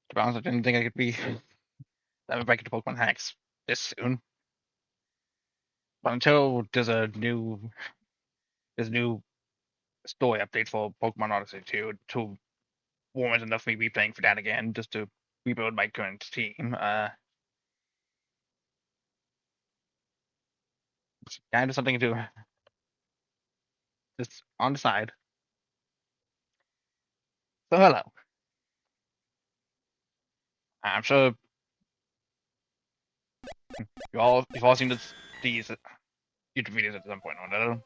To be honest, I didn't think I could be that back into Pokemon hacks this soon. But until there's a new story update for Pokemon Odyssey 2 to warrant enough me replaying for that again, just to rebuild my current team. Kind of something to do just on the side. So hello. I'm sure you've all seen these YouTube videos at some point or another.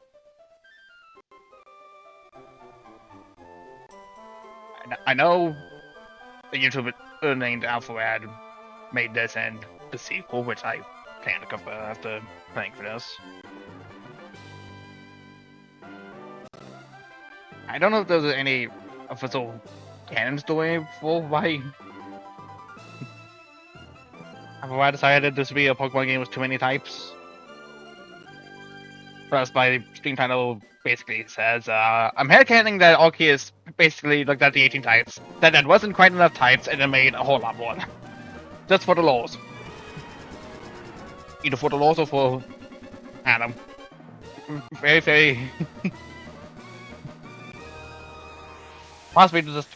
I know the YouTuber named AlphaRad made this and the sequel, which I plan to cover after playing for this. I don't know if there's any official canon story for why I decided this to be a Pokemon game with too many types. First, my Steam title basically says, I'm headcanon that Arceus basically looked at the 18 types, that wasn't quite enough types, and then made a whole lot more. Just for the laws. Either for the laws or for Adam. Very, very... Possibly to just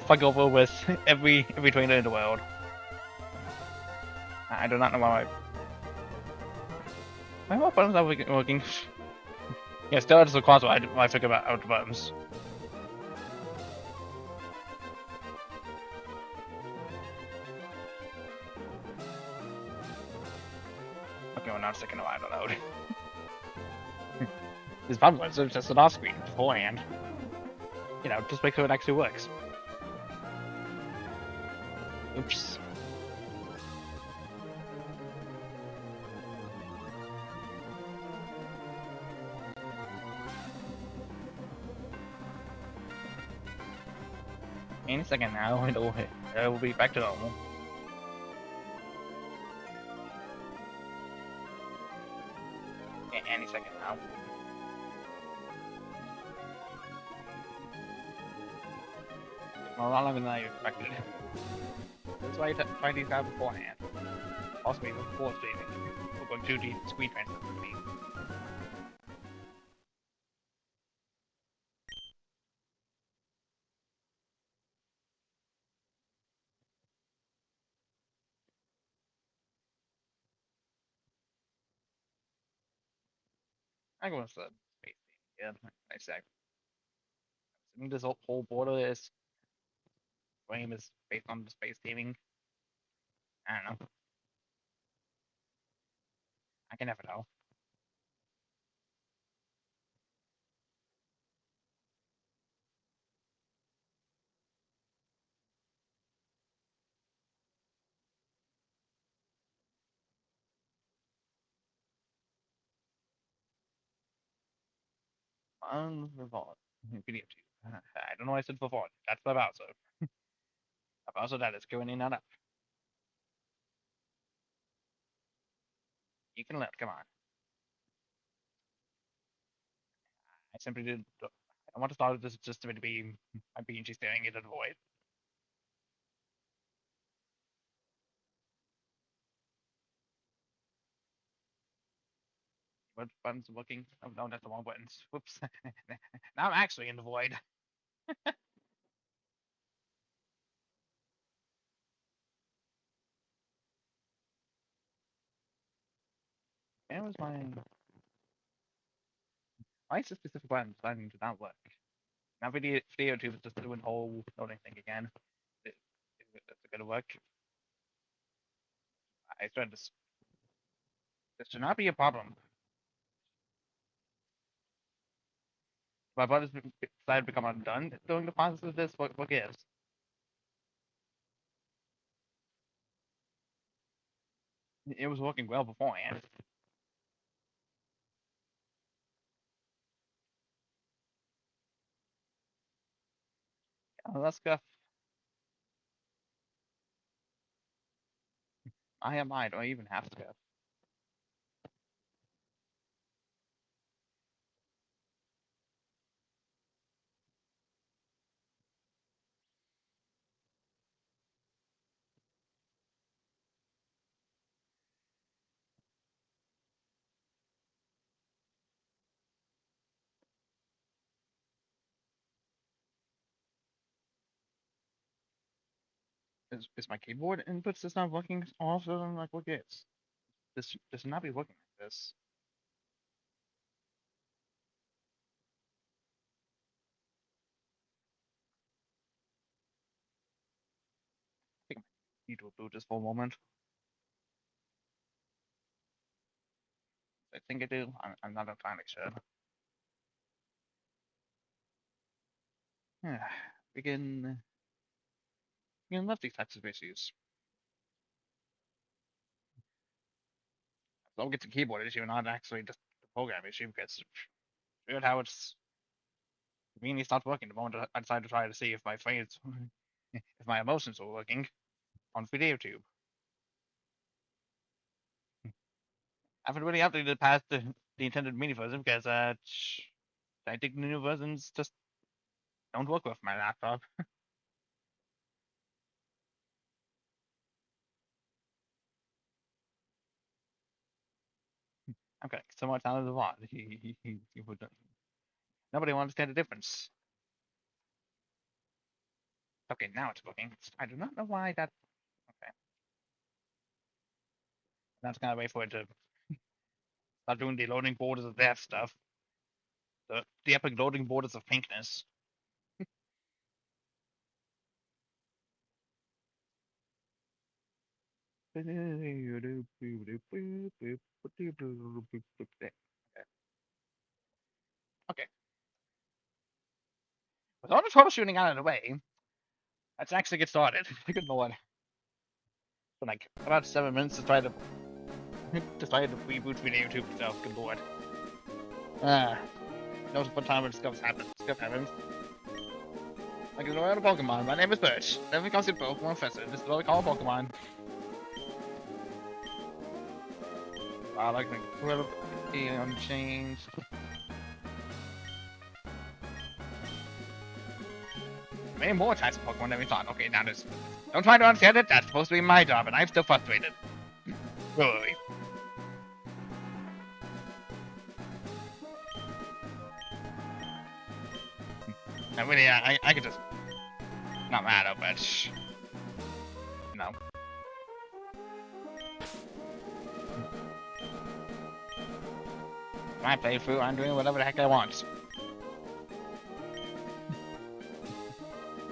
fuck over with every trainer in the world. I do not know why my buttons are working. Yeah, still it's the class where I figure out the buttons. Okay, well now it's taking a while to load. This button was just an off screen beforehand. You know, just make sure it actually works. Oops. Any second now, it will be back to normal. Any second now. Well, a lot longer than I expected. That's why I tried these out beforehand. Also, be before streaming. We're going to do the screen transfer for me. I'm going to the space theme. Yeah, I say. I think this whole border is frame is based on the space theming. I don't know. I can never know. Unrevolved. Video 2. I don't know why I said before. That's the Bowser. A Bowser that is going in and up. You can let, come on. I simply did. I want to start this just to be I'm being staring into the void. What buttons working? Oh no, that's the wrong buttons. Whoops. Now I'm actually in the void. Where was my? Why is the specific button starting to not work? Now video 2 is just doing whole loading thing again. It's gonna work. I started this. This should not be a problem. My buttons decided to become undone during the process of this. What gives? It was working well beforehand. Let's go. I am mine, or even half scuff. Is my keyboard inputs just not working off? So I'm like, what is this? This should not be working like this. I think I need to boot this for a moment. I think I do. I'm not entirely sure. Yeah, we can love these types of issues. Don't get the keyboard issue, not actually just the program issue, because it's weird how it's conveniently stopped working the moment I decided to try to see if my face, if my emotions were working on video tube. I haven't really updated past the intended mini version because I think the new versions just don't work with my laptop. Okay, so much out of the what? Nobody will understand the difference. Okay, now it's working. I do not know why that. Okay, that's gonna wait for it to start doing the loading borders of that stuff. The epic loading borders of pinkness. Okay. Okay. With all the troubleshooting out of the way, let's actually get started. Good lord. For like about 7 minutes to try to reboot video YouTube stuff. Good lord. Ah, notice what time when stuff happens. Like a royal Pokemon. My name is Birch. Never comes in Pokemon Professor. This is what we call a Pokemon. I like the quality unchanged. Many more types of Pokemon than we thought. Okay, now this. Don't try to understand it. That's supposed to be my job, and I'm still frustrated. Really. I really, I could just not matter, but no. My playthrough, I'm doing whatever the heck I want.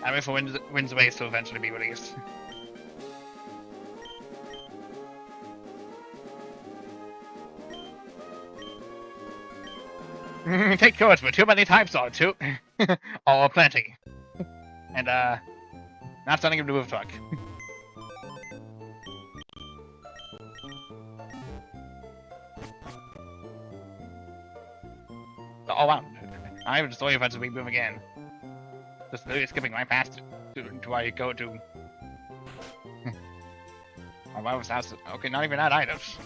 I wait for Wind's Ways to eventually be released. Take course, but too many types or too, or plenty. And not starting to move truck. Oh wow, I'm just waiting for it to move again. Just literally skipping right past it to where you go to. Oh, my house. Okay, not even that items.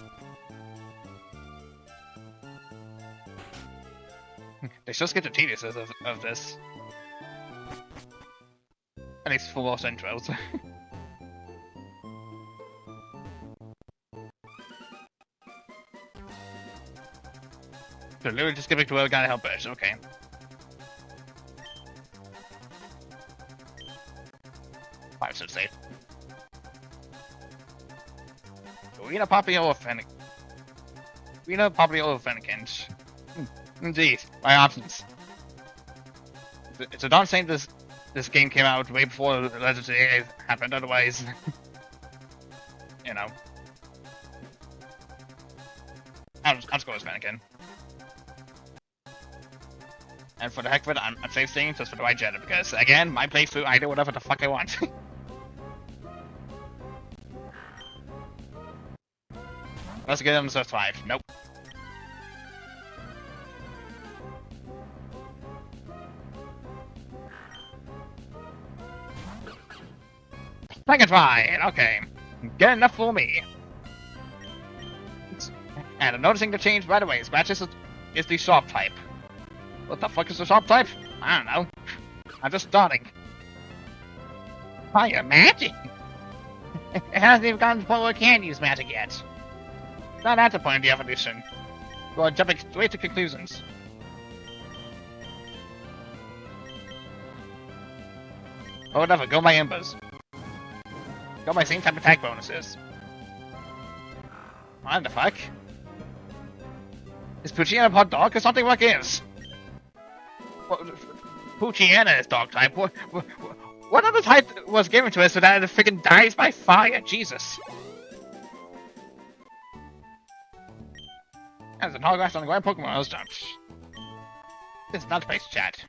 They still skip the tediousness of this. At least for most intros. They're literally just skipping to where we gotta help us. Okay. I should say. Arena Popio Fennekin. Arena Popio Fennekins. Indeed, my options. It's a darn shame this game came out way before Legends of the A happened, otherwise, you know. I'll just go with Fennekin. And for the heck of it, I'm safe staying just for the right gender, because again, my playthrough, I do whatever the fuck I want. Let's get them to survive. Nope. Second try, okay. Good enough for me. And I'm noticing the change right away. Scratches is the sharp type. What the fuck is the sharp type? I don't know. I'm just starting. Fire magic? It hasn't even gotten to the point where it can use magic yet. Not at the point of the evolution. We're jumping straight to conclusions. Oh, whatever, go my embers. Got my same type of attack bonuses. What the fuck? Is Poochyena a hot dog or something? What gives? Poochyena is dog type. What other type was given to us so that it freaking dies by fire? Jesus. As an holographs on the ground Pokemon was dumped. This is not the place to chat.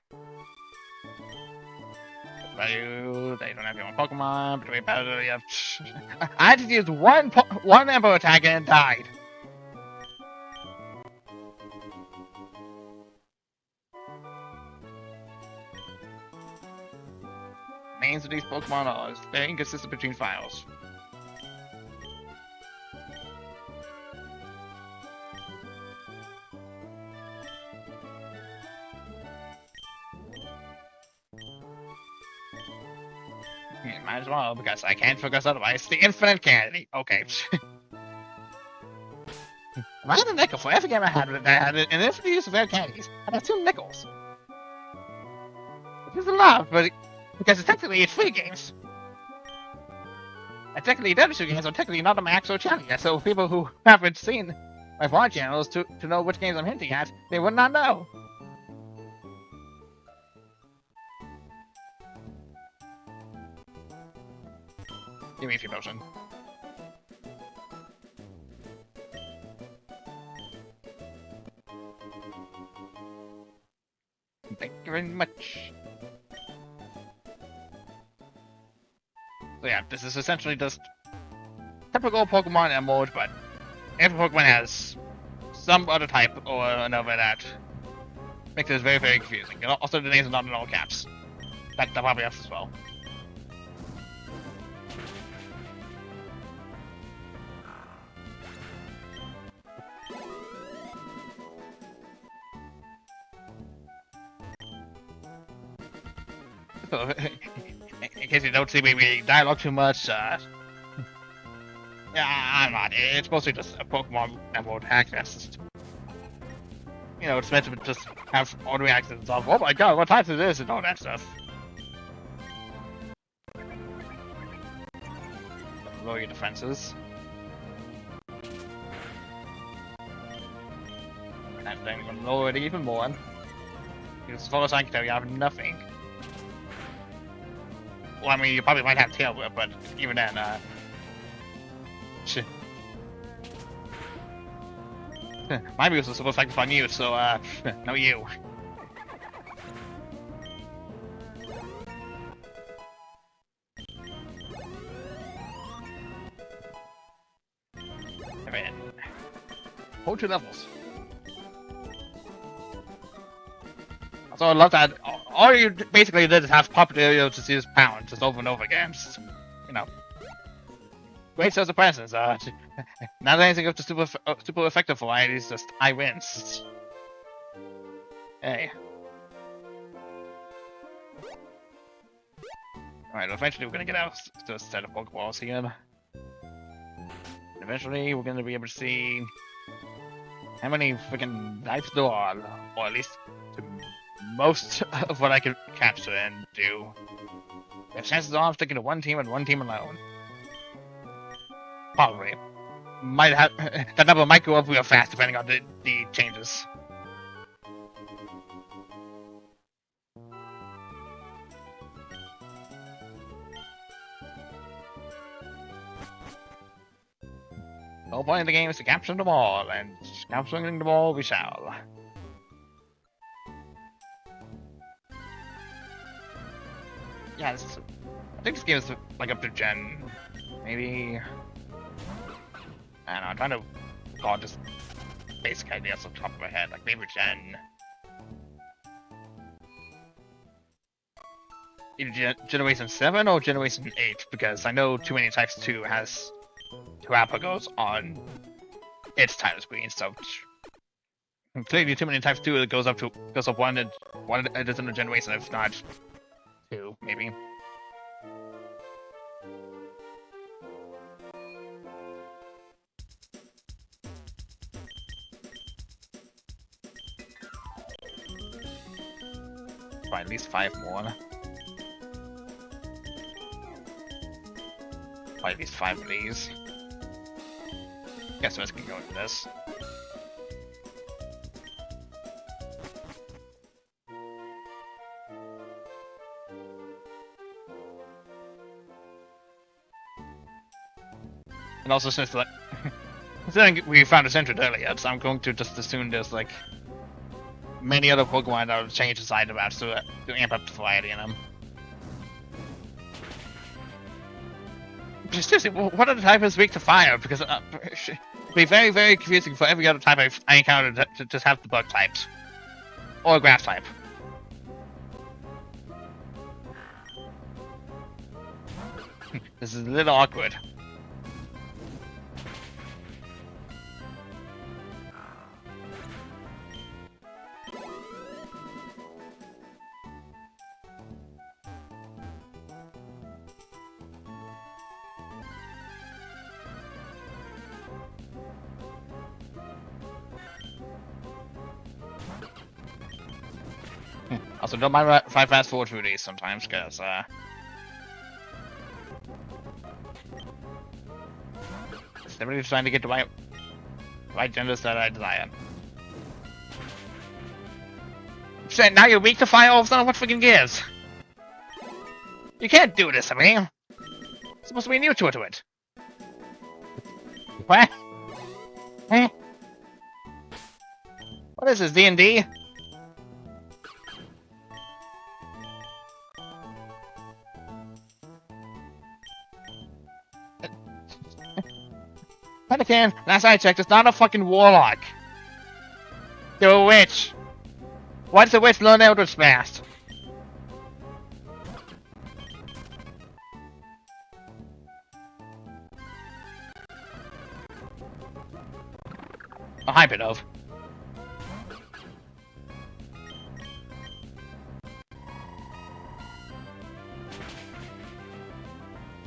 Value, they don't have your own Pokemon, but we better have. I had to use one Ember attack and it died. Names of these Pokemon are very inconsistent between files. Might as well, because I can't focus otherwise. The infinite candy. Okay. If I had a nickel for every game I had an infinite use of rare candies, I'd have 2 nickels. Which is a lot, but because technically it's free games. And technically the other 2 games are technically not on my actual channel yet, so people who haven't seen my vlog channels to know which games I'm hinting at, they would not know. Give me a few motion. Thank you very much. So yeah, this is essentially just typical Pokemon mode, but every Pokemon has some other type or another that makes it very, very confusing. And also the names are not in all caps. That probably helps as well. So, in case you don't see me dialogue too much, yeah, I'm not. It's mostly just a Pokemon mode hack fest. You know, it's meant to just have all the reactions of, oh my god, what type is this, and all that stuff. Lower your defenses. And then you're gonna lower it even more. Because as far as I can tell, you have nothing. Well, I mean, you probably might have Tail Whip, but even then, shit. My moves are supposed to focus on you, so, no you. Alright. Hold 2 levels. So I love that. All you basically did is have popular to see this pound just over and over again. Just, you know, great sense of presence. Not anything of the super effective variety. It's just I wins. Hey. All right. Eventually, we're gonna get out to a set of Pokeballs here. Eventually, we're gonna be able to see how many freaking types there are, or at least to most of what I could capture and do. The chances are I'm sticking to one team and one team alone. Probably. Might have that number might go up real fast depending on the changes. The whole point of the game is to capture them all, and capturing them all we shall. Yeah, I think this game is like up to Gen, maybe. I don't know. I'm trying to recall just basic ideas off the top of my head, like maybe Gen. Either Generation 7 or Generation 8, because I know Too Many Types 2 has 2 Apagos on its title screen, so clearly Too Many Types 2 it goes up one additional generation, if not 2, maybe. Probably at least 5 more. Probably at least 5 of these. Guess I can go into this. And also since like considering we found a central earlier, so I'm going to just assume there's like many other Pokemon that will change the side of that to amp up the variety in them. Seriously, what are the types weak to fire? Because it'd be very, very confusing for every other type I encountered to just have the bug types. Or a grass type. This is a little awkward. Also, don't mind if I fast forward through these sometimes, because, everybody's trying to get the right genders that I desire. So now you're weak to fire all of a sudden? What freaking gives? You can't do this to me! You're supposed to be neutral to it. What? Eh? What is this, D&D? Pelican, last I checked, it's not a fucking warlock. They're a witch. Why does a witch learn Eldritch Blast? A hybrid of.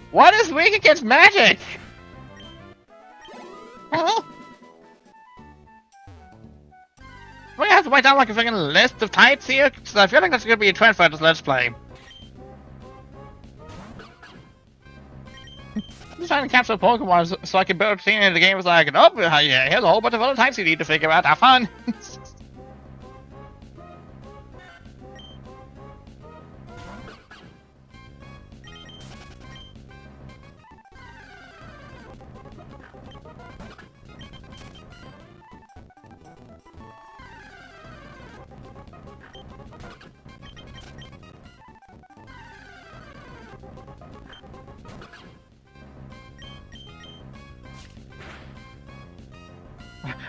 What is weak against magic? Hello? We have to write down like a freaking list of types here, because I feel like that's gonna be a trend for this Let's Play. I'm just trying to capture Pokemon so I can build a team in the game. Was like, oh yeah, here's a whole bunch of other types you need to figure out. Have fun.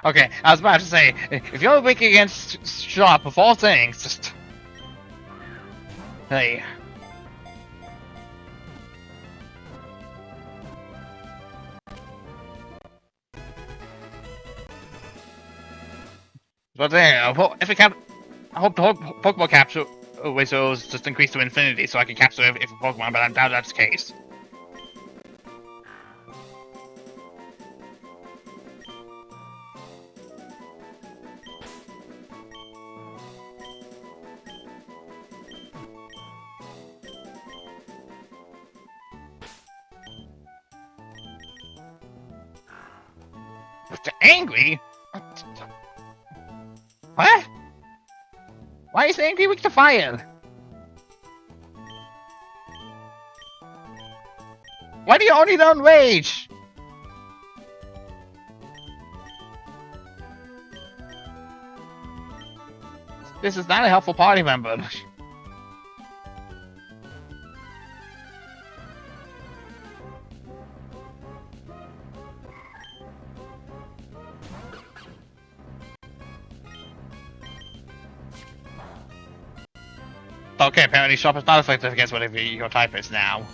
Okay, I was about to say, if you're weak against Sharp of all things, just... Hey. But there, if I hope the whole Pokemon capture whistles just increase to infinity so I can capture every Pokemon, but I doubt that's the case. Angry? What? Why is angry weak to fire? Why do you only learn rage? This is not a helpful party member. Okay, apparently Sharp is not effective against whatever your type is now.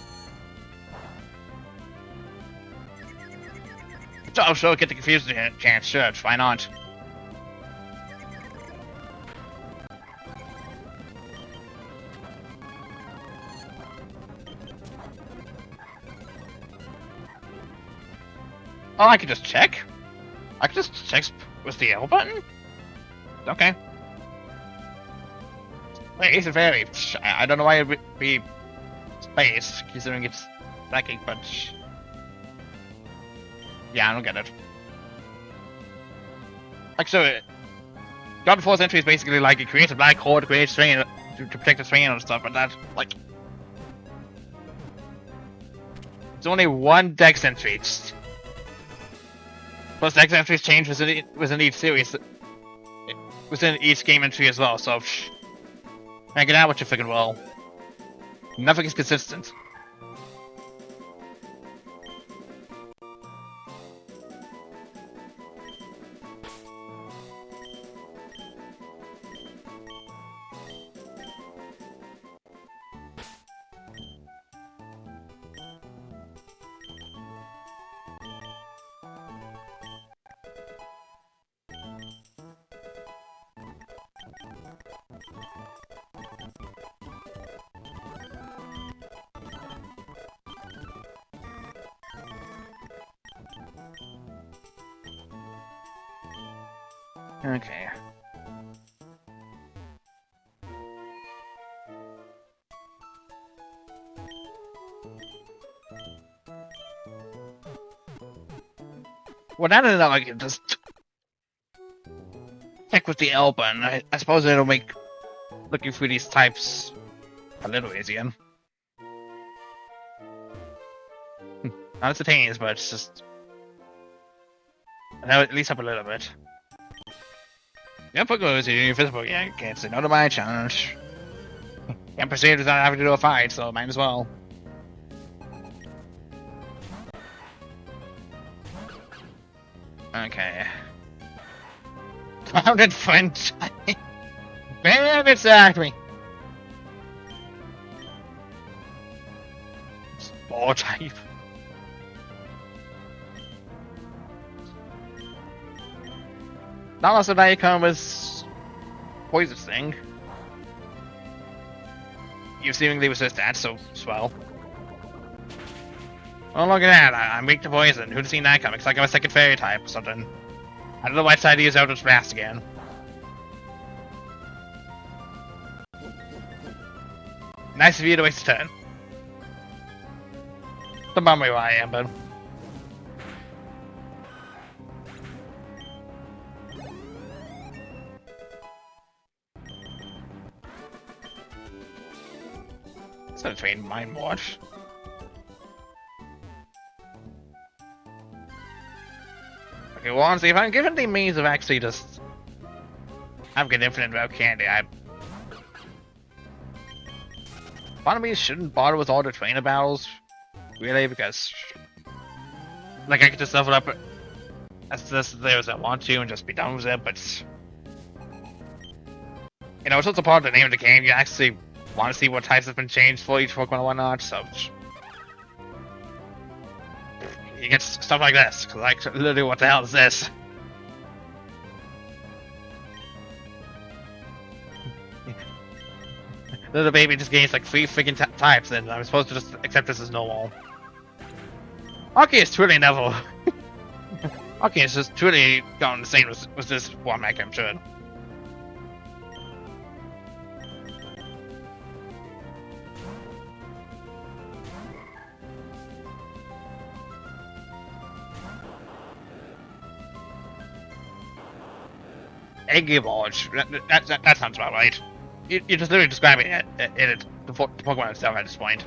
Oh, sure, get the confused chance, sure, why not? Oh, I could just check? I could just check with the L button? Okay. Wait, it's a fairy. I don't know why it would be space, considering it's psychic, but Yeah, I don't get it. Like, so, God of 4th Century is basically like it creates a black hole to create strain to protect the strain and stuff, but that, like, it's only one Dex entry. Plus, Dex entries change within each series, within each game entry as well, so, man, get out with your freaking will. Nothing is consistent. Okay. Well, now that I can just check with the L button, I suppose it'll make looking through these types a little easier. Not instantaneous, but it's just at least up a little bit. Yeah, Pokemon is invisible. Yeah, can't say no to my challenge. Can't proceed without having to do a fight, so might as well. Okay. Clouded French. Bam! Exactly. Spore type. Not also now you come with Poison Sting. You seemingly resist that, so swell. Oh, look at that, I'm weak to poison. Who'd have seen that coming? It's like I'm a second fairy type or something. I don't know why I decided to use Eldritch Blast again. Nice of you to waste a turn. Don't bum me where I am, but... It's not a trained Mind Watch. Okay, well, honestly, if I'm given the means of actually just having an infinite amount of candy, part of me shouldn't bother with all the trainer battles, really, because, like, I could just level up as there as I want to and just be done with it, but, you know, it's also part of the name of the game. You actually want to see what types have been changed for each Pokemon and whatnot, so you get stuff like this, because like, literally, what the hell is this? Little baby just gains like 3 freaking types, and I'm supposed to just accept this as normal. Okay, it's truly Neville. Okay, it's just truly gone insane with this one mech, I'm sure. Egg Evolve. That sounds about right. You're just literally describing the Pokemon itself at this point.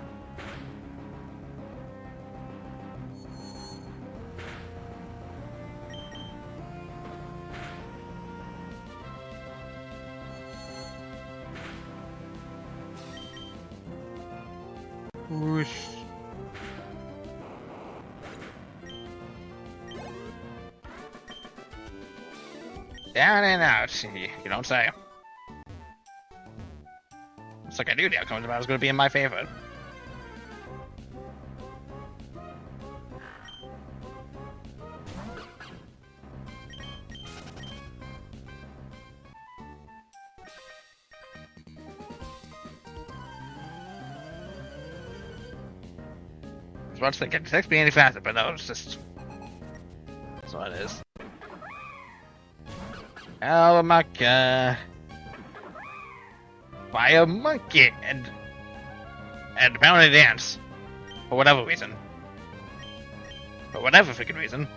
Whoosh. Down and out, you don't say. It's like I knew the outcome of that was going to be in my favor. I was about to say, can the text be any faster, but no, it's just... That's what it is. Alamaka. By a monkey and apparently dance. For whatever reason. For whatever freaking reason.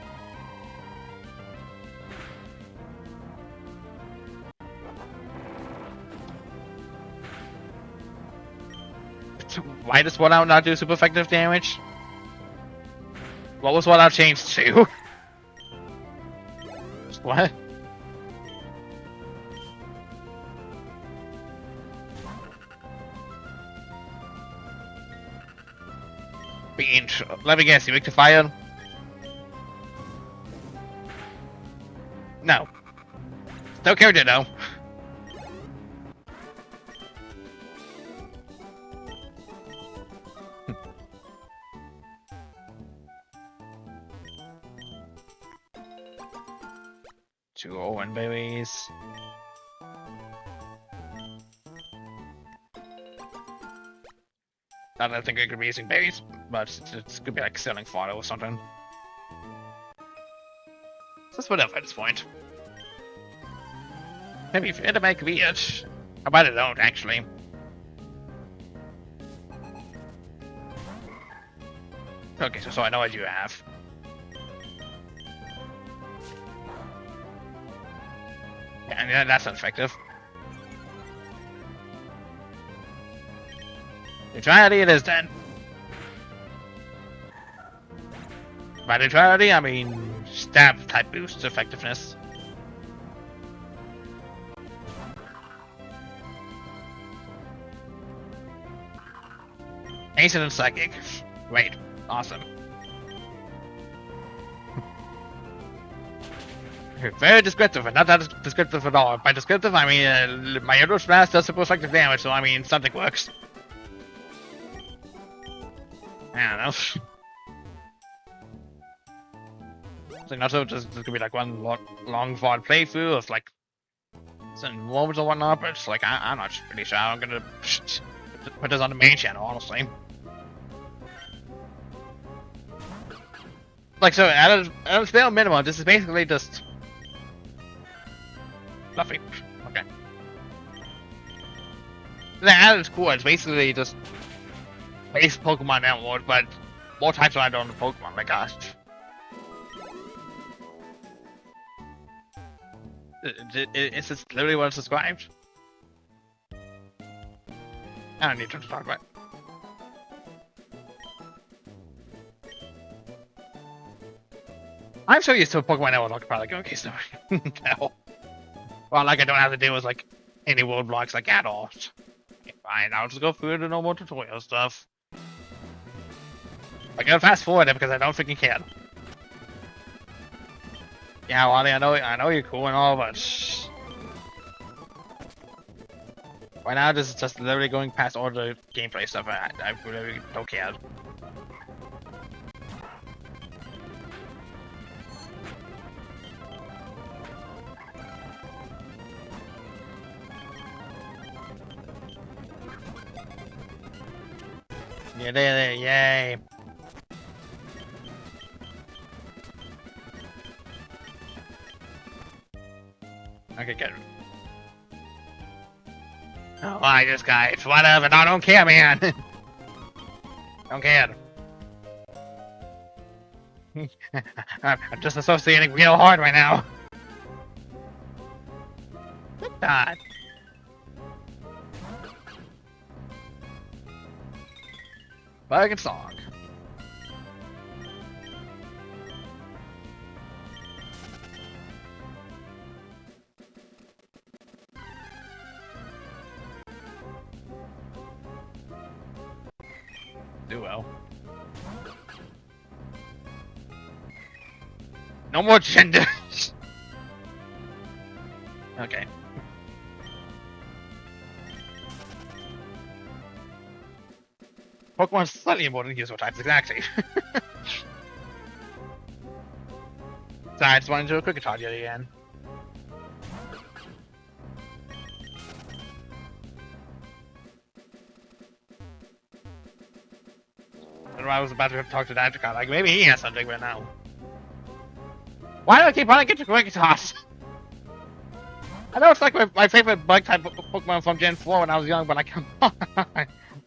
Why does Sword Out not do super effective damage? What was Sword Out changed to? What? Let me guess, you weak to fire? No. No character, though. Two Owen berries. I don't think we could be using berries, but it's could be like selling fodder or something. Just whatever at this point. Maybe if you had to make weird. How about I don't actually? Okay, so I know what you have. Yeah, that's effective. Neutrality it is then. By neutrality, I mean stab type boost effectiveness. Ancient and Psychic. Great. Awesome. Very descriptive, and not that descriptive at all. By descriptive, I mean my Eldritch Blast does super effective damage, so I mean something works. I don't know. So not so just this could be like one long VOD playthrough of like some moments or whatnot, but it's like I'm not really sure I'm gonna put this on the main channel, honestly. Like so, at a bare minimum, this is basically just fluffy. Okay. At its core, it's basically just base Pokemon Network, but more types of on the Pokemon. My gosh. It's just literally what it's described. I don't need to talk about it. I'm so used to a Pokemon Network, I'm probably like, okay, so no. Well, like I don't have to deal with like any roadblocks like at all. Okay, fine, I'll just go through the normal tutorial stuff. I gotta fast forward it because I don't freaking care. Yeah, Wally, I know you're cool and all, but right now this is just literally going past all the gameplay stuff. I really don't care. Yeah, there, yay! Okay, good. Oh, I just got it. Whatever. No, I don't care, man. Don't care. I'm just associating real hard right now. God. Fucking song. Do well. No more genders. Okay. Pokemon's slightly more than usual types, exactly. So I just wanted to do a quick talk yet again. I was about to talk to Dajika, like maybe he has something right now. Why do I keep wanting to get to quick toss? I know it's like my favorite bug type Pokemon from Gen 4 when I was young, but like, come on.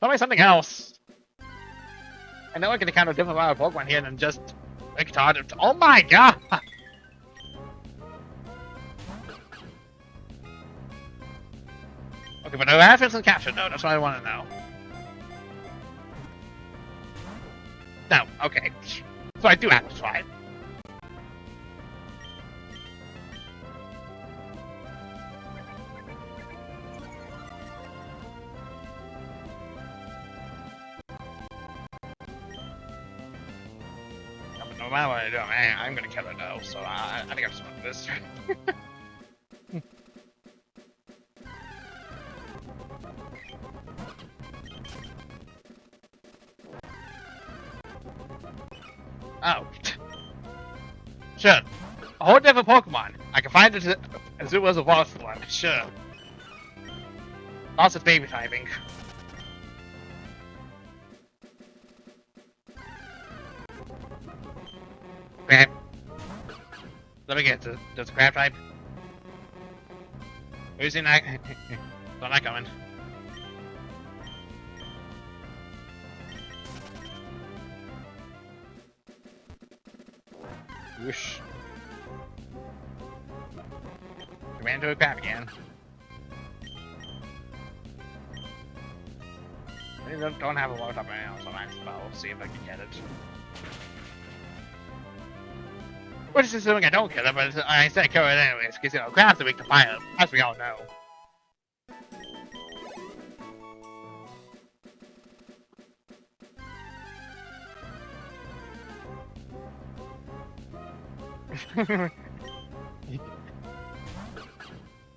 Tell me something else. I know I can encounter different amount of Pokemon here than just quick toss. Oh my god! Okay, but do I have instant capture though? That's what I want to know. No, okay. So I do have to try. No matter what I do, I'm gonna kill her though, so I think I'm just gonna do this. Oh. Sure. A whole different Pokemon. I can find it as it was a lost one. Sure. Lost its baby typing. Crab. Let me get does the crab type? Who's in that? So I'm not coming. Whoosh. We ran into a crab again. I don't have a lot up right now, so I'll see if I can get it. Which is assuming I don't kill it, but I said kill it anyways, because, you know, crabs are weak to fire, as we all know.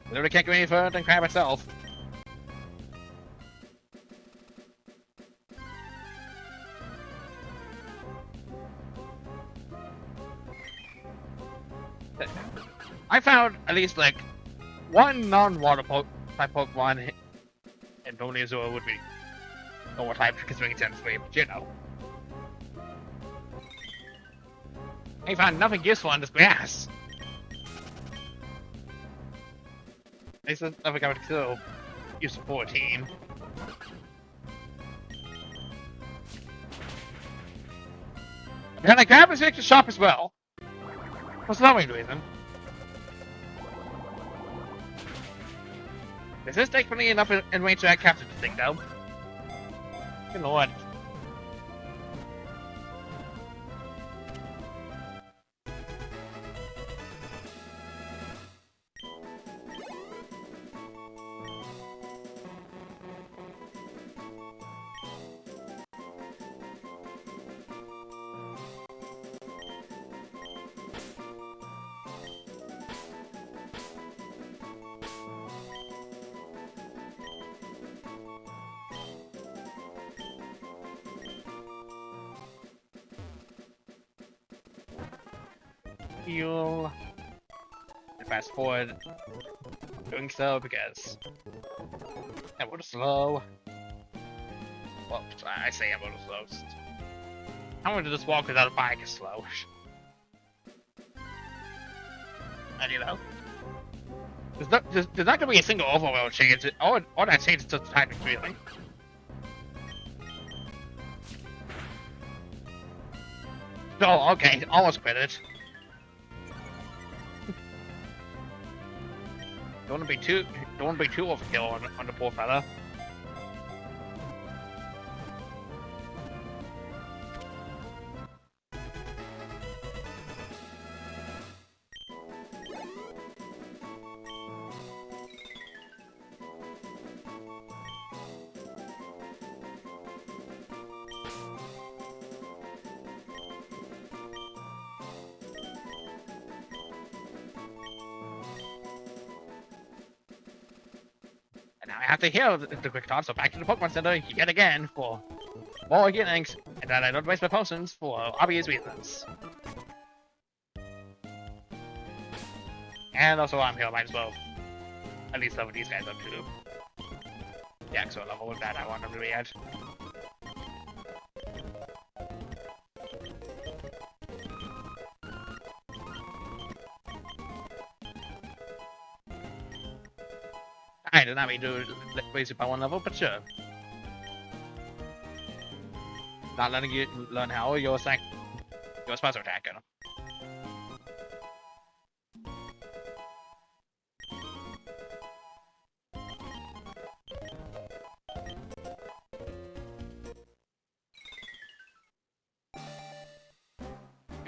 Literally can't go any further than crab itself. I found at least like one non-water type Pokemon in Pony Azure would be normal type considering it's in sleep, but you know. I found nothing useful on this grass. They said nothing I would consider useful for a team. And I grab his extra shop as well. What's that main reason? Is this definitely enough in range to capture this thing though? Good lord. Heal. And fast forward. I'm doing so because I'm a little slow. Well, I say I'm a little slow. I'm going to just walk without a bike is slow. And you know, there's not going to be a single overworld change. All that changes is just the timing, really. Oh, okay, almost quit it. Don't want to be too overkill on the poor fella. And now I have to heal the quick talk, so back to the Pokemon Center yet again for more healings, and that I don't waste my potions for obvious reasons. And also I'm here, might as well at least level these guys up too. Yeah, so level with that I want them to be at. I did not mean to raise it by one level, but sure. Not letting you learn how you're a special attacker.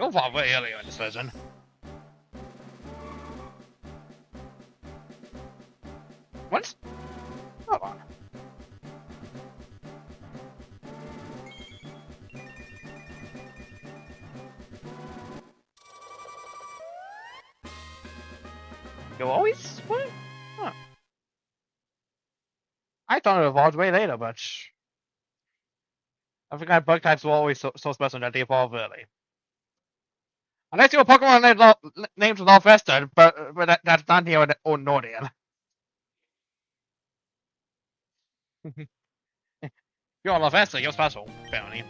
go far way earlier in this version. What? Hold on. You always? What? Huh. I thought it evolved way later, but I forgot bug types were always so special that they evolve early. Unless your Pokemon names with all vested, but that's not the old Nordian. You're all vested, you're special, apparently.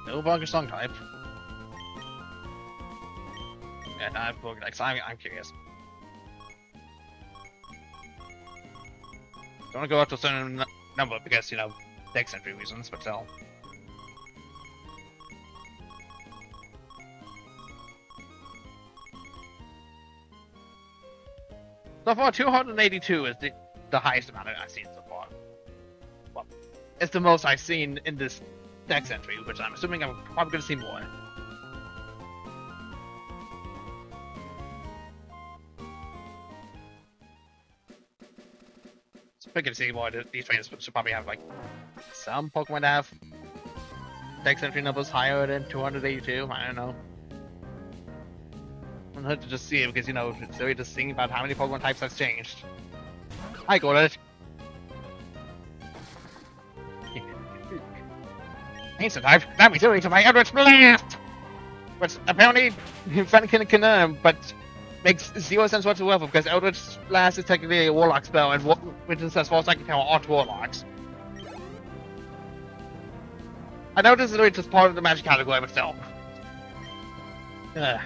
No bunker song type. Yeah, not Pokedex. I'm curious. Don't want to go up to a certain number because, you know, dex entry reasons, but still. So far, 282 is the highest amount I've seen so far. Well, it's the most I've seen in this dex entry, which I'm assuming I'm probably going to see more. I can see why these trainers should probably have like some Pokemon that have dex entry numbers higher than 282. I don't know. I'm going to just see it because, you know, it's very just seeing about how many Pokemon types have changed. I got it. Ancient type, that means doing to my Eldritch Blast! Which apparently Fennekin can but makes zero sense whatsoever because Eldritch Blast is technically a Warlock spell, and which says False Psychic Power aren't Warlocks. I know this is just part of the magic category, but still. Ugh.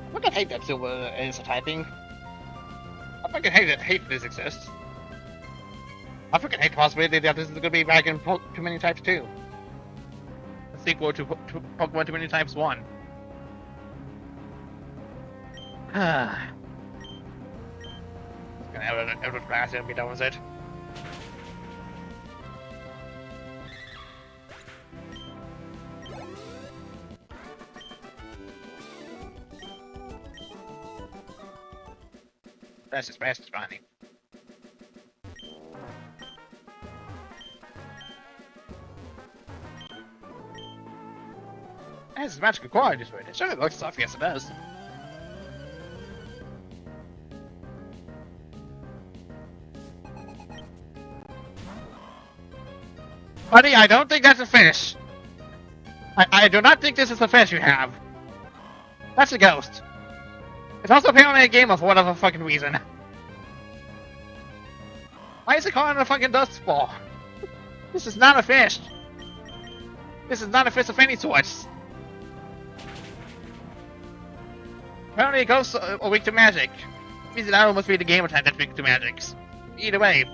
I fucking hate that Silver is a typing. I fucking hate this exists. I freaking hate the possibility that this is gonna be back in Too Many Types 2. A sequel to Pokemon Too Many Types 1. Gonna have an Eldritch Blast and be done with it. That's just fast as finding. That's magical qualities for it. It sure looks tough, yes it does. Buddy, I don't think that's a fish. I do not think this is a fish you have. That's a ghost. It's also apparently a gamer for whatever fucking reason. Why is it calling it a fucking dust ball? This is not a fish. This is not a fish of any sort. Apparently ghosts are weak to magic. Means that must be the gamer type that's weak to magic. Either way.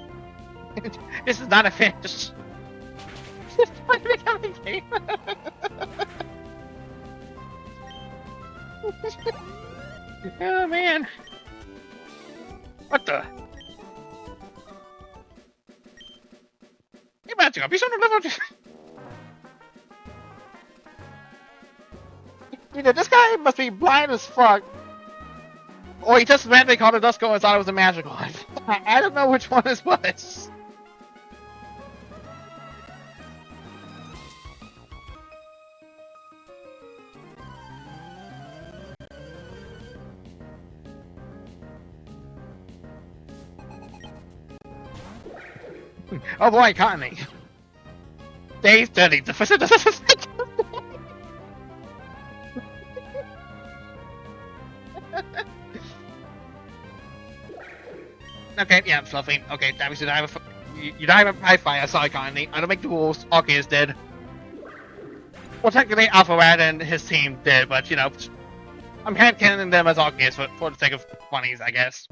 This is not a fish. This is not becoming a game. Oh man. What the? Hey Magic, be so level. Either this guy must be blind as fuck, or he just randomly called a Dusko and thought it was a magic one. I don't know which one is what. Oh boy, Connie. Day 30. The first Okay, yeah, Fluffy. Okay, that means you die with fire, sorry, Connie. I don't make the rules. Okay, is dead. Well, technically, Alpha Red and his team did, but you know, I'm headcanoning them as Arceus for the sake of funnies, I guess.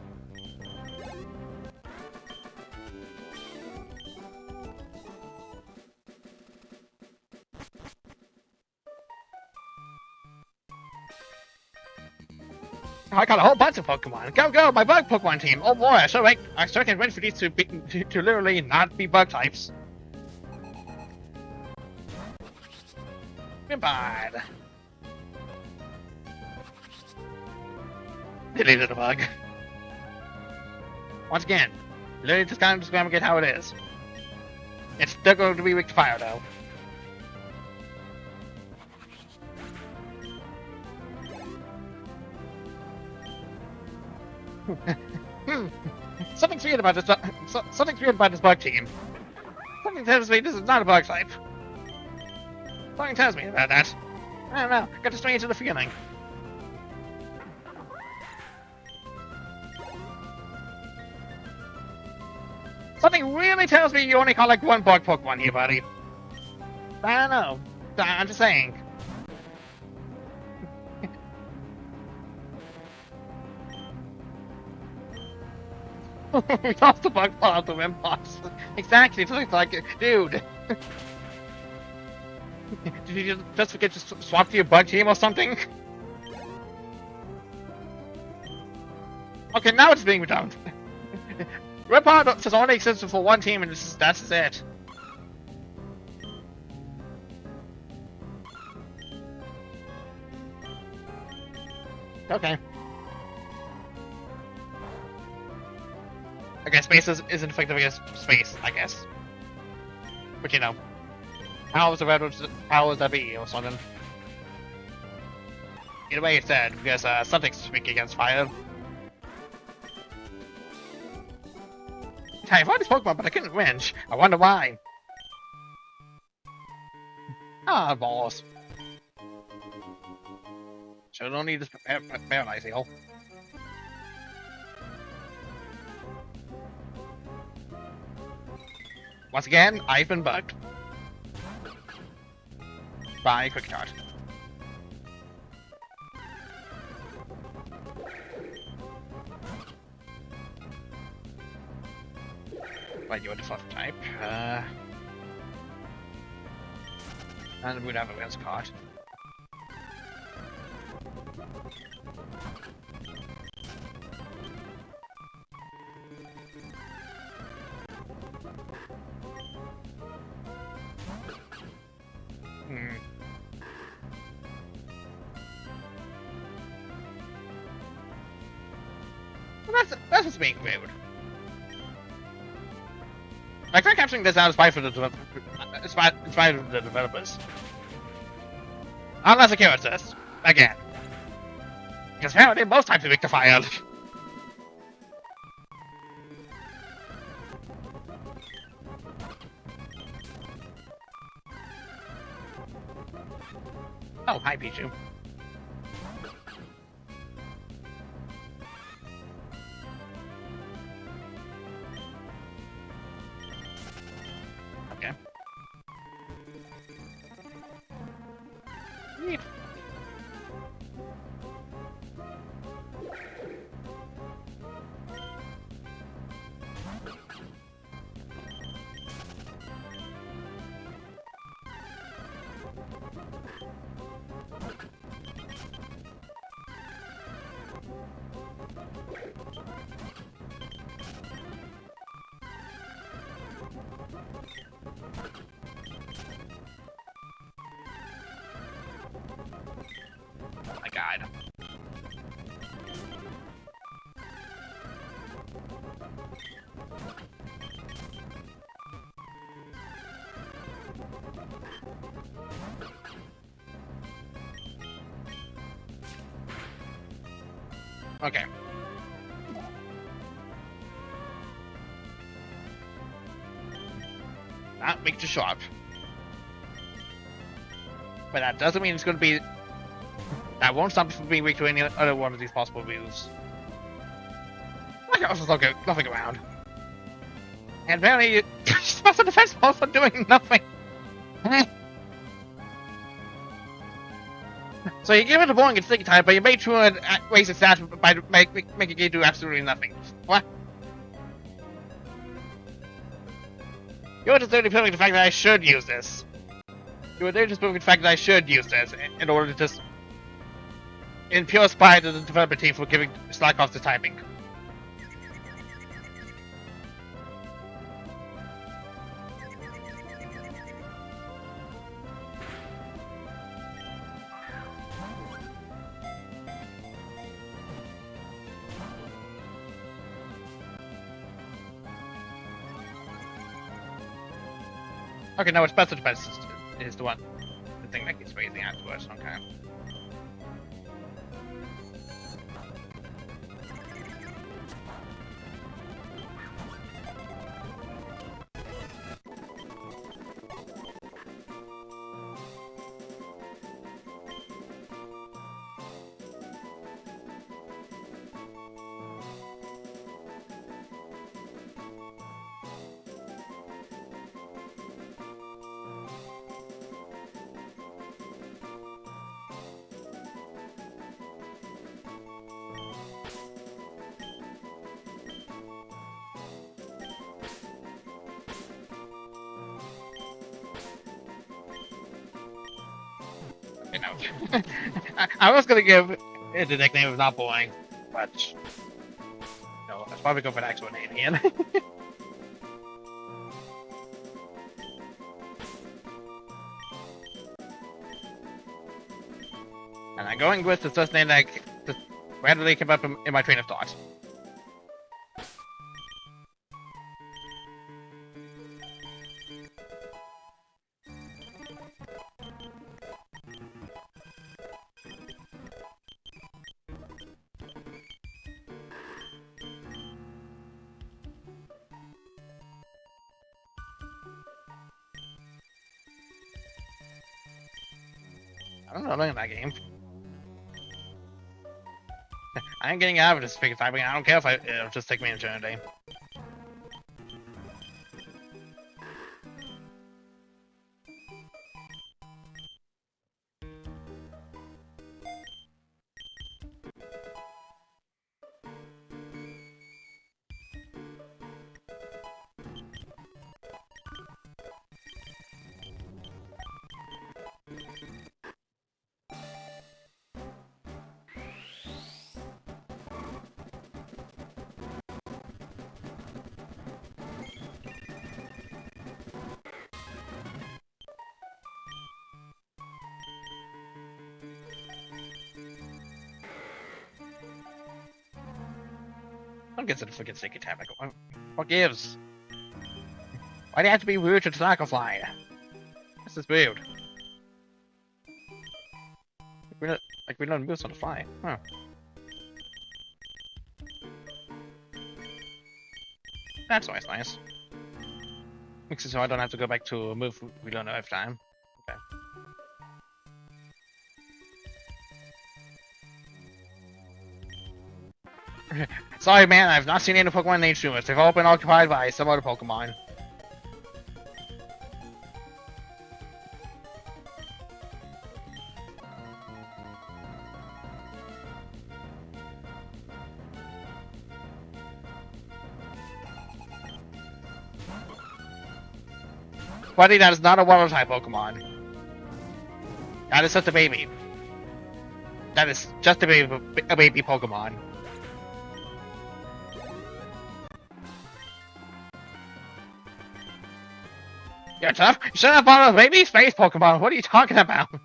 I got a whole bunch of Pokemon. Go, go, my bug Pokemon team. Oh boy, I sure can't wait for these to literally not be bug types. Goodbye. Deleted a bug. Once again, literally just kind of just gonna get how it is. It's still going to be weak to fire though. Something's weird about this. Something's weird about this bug team. Something tells me this is not a bug type. Something tells me about that. I don't know. Got a strange little feeling. Something really tells me you only call like one bug Pokemon here, buddy. I don't know. I'm just saying. We lost the bug part of him, boss. Exactly, it's like, dude. Did you just forget to swap to your bug team or something? Okay, now it's being redundant. Red part has only existed for one team, and that's it. Okay. I guess space isn't effective against space, I guess. But you know, powers that be or something. Either way, it's dead because something's weak against fire. I fought this Pokemon, but I couldn't wrench. I wonder why. Ah, balls. Sure don't need this paralyze heal. Once again, I've been bugged. By Quick Charge. Like your default type. And we'd have a Win's card. Well, that's what's being rude. I try capturing this out of spite for the developers. Unless I cure this again, because apparently most types are weak to fire. Oh, hi, Pichu. Okay. Neat. Oh my god. Okay. Not weak to sharp. But that doesn't mean it's going to be... That won't stop you from being weak to any other one of these possible moves. I can also nothing around. And apparently, special defense also doing nothing. So you give it a boring and sticky type, but you made sure it waste its stats by making it do absolutely nothing. What? You're just only proving the fact that I should use this. You were just proving the fact that I should use this in order to just... in pure spite of the developer team for giving Slack off the typing. Okay, no, it's better defense is the one. The thing that keeps raising afterwards, okay. You know, I was gonna give it the nickname of not boring, but no, I'll probably go for the actual name again. And I'm going with the first name that just randomly came up in my train of thought. I don't know, look at that game. I ain't getting out of this freaking typing. I don't care if it'll just take me an eternity. Don't get to the freaking sticky tab. What gives? Why do you have to be rude to Dragonfly? This is weird. Like we learn moves on the fly. Huh. That's always nice. Makes it so I don't have to go back to a move we don't know every time. Okay. Sorry, man, I've not seen any Pokemon named Shumas. They've all been occupied by some other Pokemon. Buddy, that is not a water type Pokemon. That is just a baby. That is just a baby Pokemon. You're tough? You shouldn't have bought a baby space Pokemon. What are you talking about? If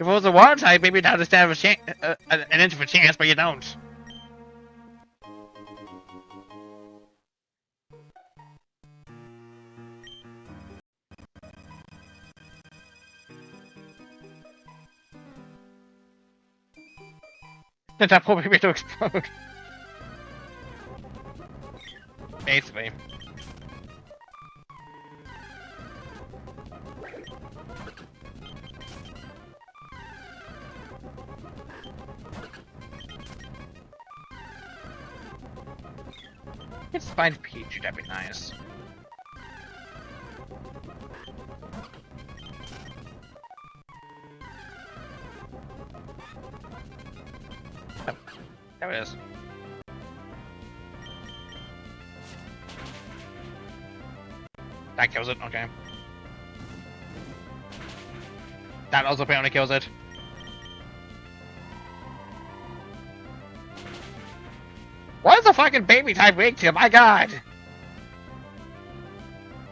it was a water type, maybe you'd have to stand an inch of a chance, but you don't. That poor baby to explode. Basically. It's fine Pikachu, that'd be nice. There it is. That kills it, okay. That also apparently kills it. What is a fucking baby type weak to? My god!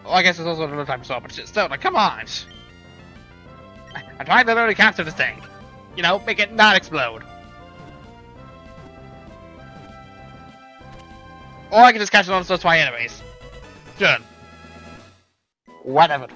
Well, I guess it's also another type of sword, but still, like, come on! I'm trying to literally capture this thing. You know, make it not explode. Or I can just catch it on those my enemies. Good. Whatever.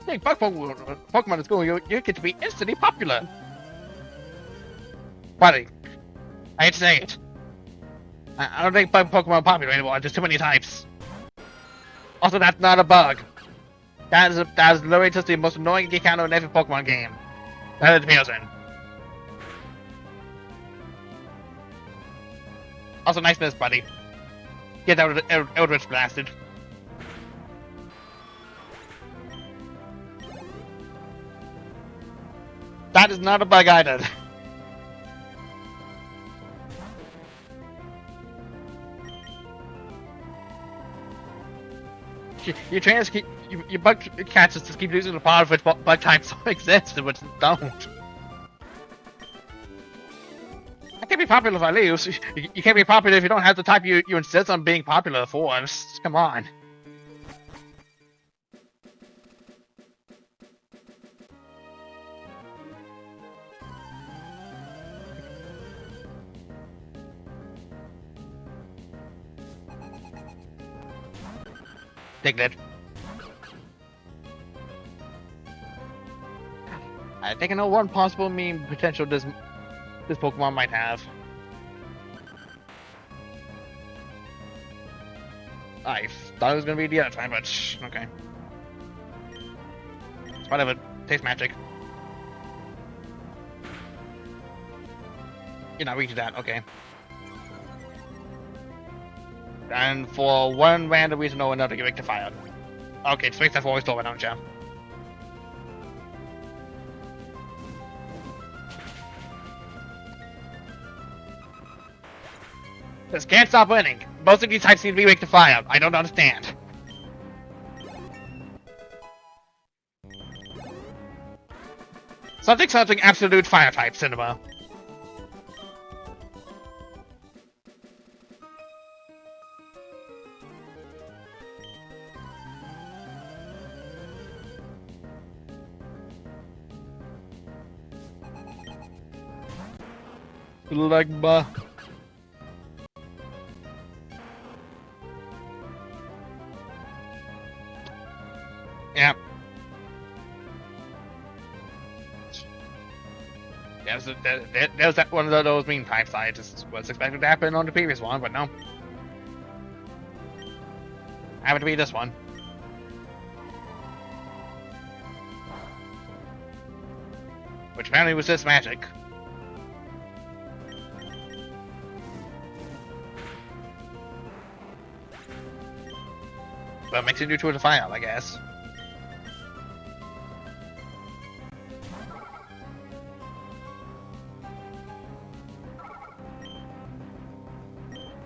Hey, Pokemon is cool. You get to be instantly popular. Buddy, I hate to say it. I don't think Pokemon are popular anymore. There's too many types. Also, that's not a bug. That is literally just the most annoying encounter in every Pokemon game. That is amazing. Also, nice miss, buddy. Get Eldritch blasted. That is not a bug either. Your trainers keep your bug catchers just keep losing the power of which bug types exist and which don't. I can't be popular if I lose. You can't be popular if you don't have the type you insist on being popular for. Just, come on. Diglett. I think I know one possible meme potential this Pokemon might have. I thought it was gonna be the other time, but okay. Whatever. Taste magic. You're not weak to that, okay. And for one random reason or another, you're weak to fire. Okay, just make that always over, don't you? Just can't stop winning. Most of these types seem to be weak to fire. I don't understand. Something absolute fire type cinema. Like bah. Yeah. Yeah, so there's that one of those mean types I just was expecting to happen on the previous one, but no. Happened to be this one. Which apparently was this magic. But makes it neutral to fire, I guess.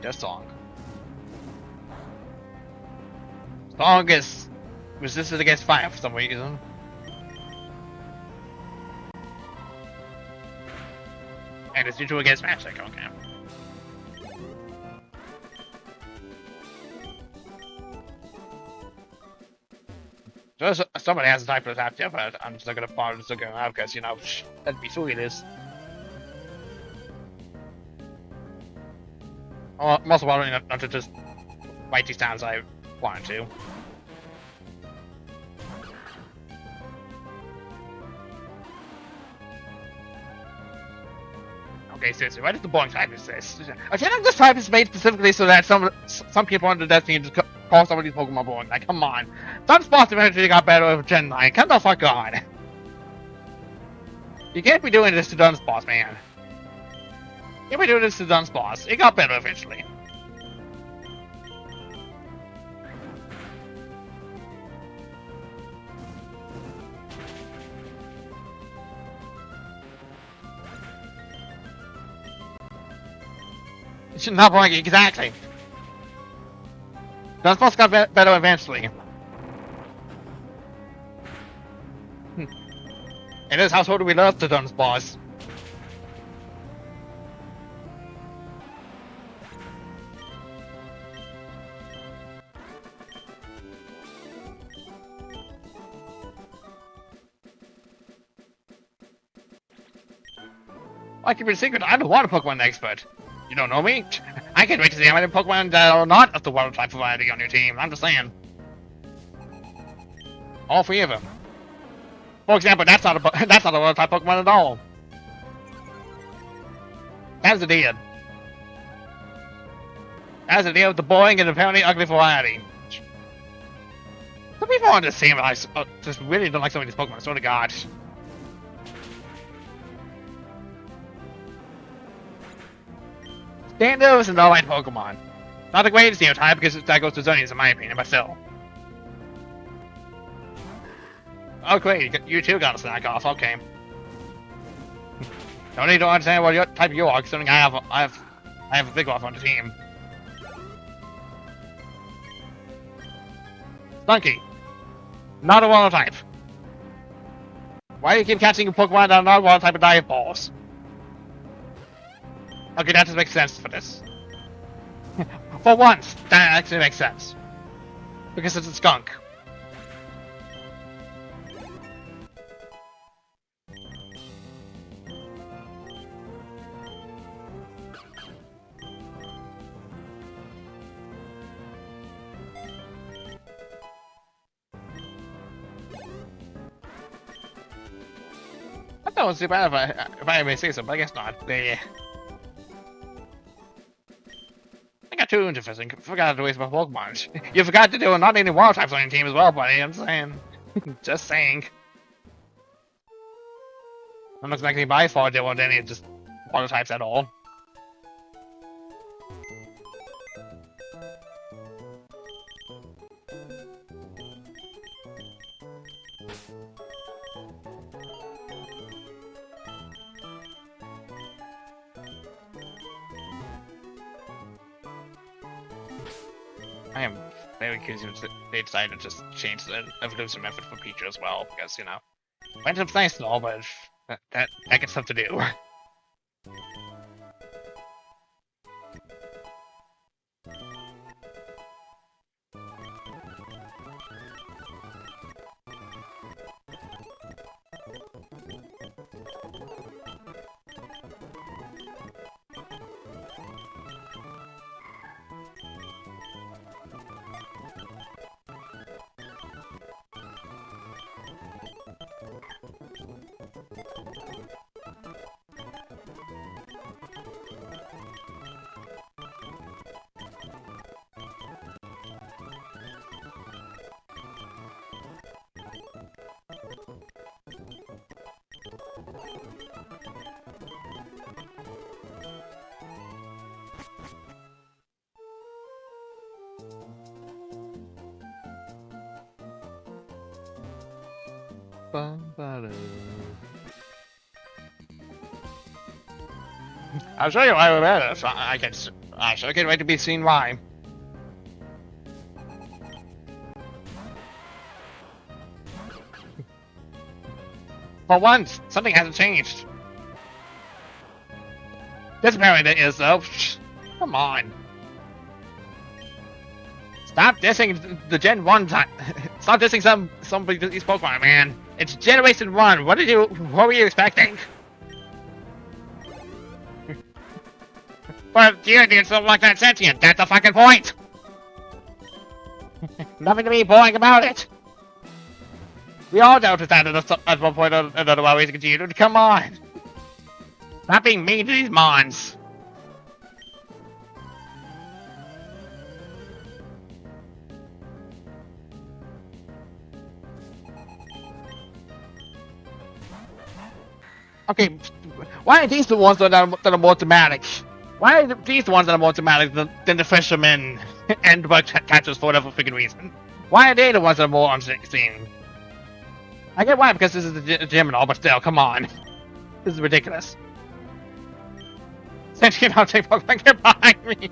Just Song. Song is resisted against fire for some reason. And it's neutral against magic, okay. So somebody has a type of attack, yeah, but I'm just not gonna bother just looking out because, you know, that'd be sweet is. I'm also bothering not to just write these down as I wanted to. Okay, seriously, why does the boring type exist? I feel like this type is made specifically so that some people on the Destiny just call some of these Pokemon boring. Like, come on. Dunsparce eventually got better with Gen 9. Come the fuck on. You can't be doing this to Dunsparce, man. You can't be doing this to Dunsparce. It got better eventually. It's not boring, exactly. Dunsparce got better eventually. In this household, we love the Dunsparce. I keep it a secret, I'm the water Pokemon expert. You don't know me? I can't wait to see how many Pokemon that are not of the water type variety on your team. I'm just saying. All 3 of them. For example, that's not a water type Pokemon at all. That's the deal. That's the deal with the boring and apparently ugly variety. Some people on this team just really don't like some of these Pokemon, I swear to God. Standos and allied Pokemon. Not the greatest type because that goes to Zonies in my opinion, but still. Oh great, you too got a snack off, okay. Don't need to understand what type you are, considering I have a big off on the team. Stunky. Not a water type. Why do you keep catching Pokemon that are not water type of dive balls? Okay, that just makes sense for this. For once, that actually makes sense. Because it's a skunk. I thought it was too bad if I may say so, but I guess not. Yeah. I got too interesting. Forgot to waste my Pokemon. You forgot to do not any water types on your team as well, buddy. I'm saying. Just saying. I'm not expecting by far to want any just water types at all. I am very curious if they decided to just change the evolution method for Pichu as well, because, you know, Phantom's nice and all, but that gets tough to do. I'll show you why we're better. So I sure can't wait to be seen why. For once, something hasn't changed. This apparently is though. Come on. Stop dissing the Gen 1 time. Stop dissing some of these Pokemon, man. It's Generation 1. What were you expecting? But you did something like that sentient. That's the fucking point. Nothing to be boring about it. We all noticed that at one point or another while we continued. Come on. Stop being mean to these mons. Okay, why are these the ones that are more dramatic? Why are these the ones that are more dramatic than the fishermen and bug catchers for whatever freaking reason? Why are they the ones that are more on scene? I get why, because this is the gym and all, but still, come on. This is ridiculous. Sentient object Pokemon, get behind me!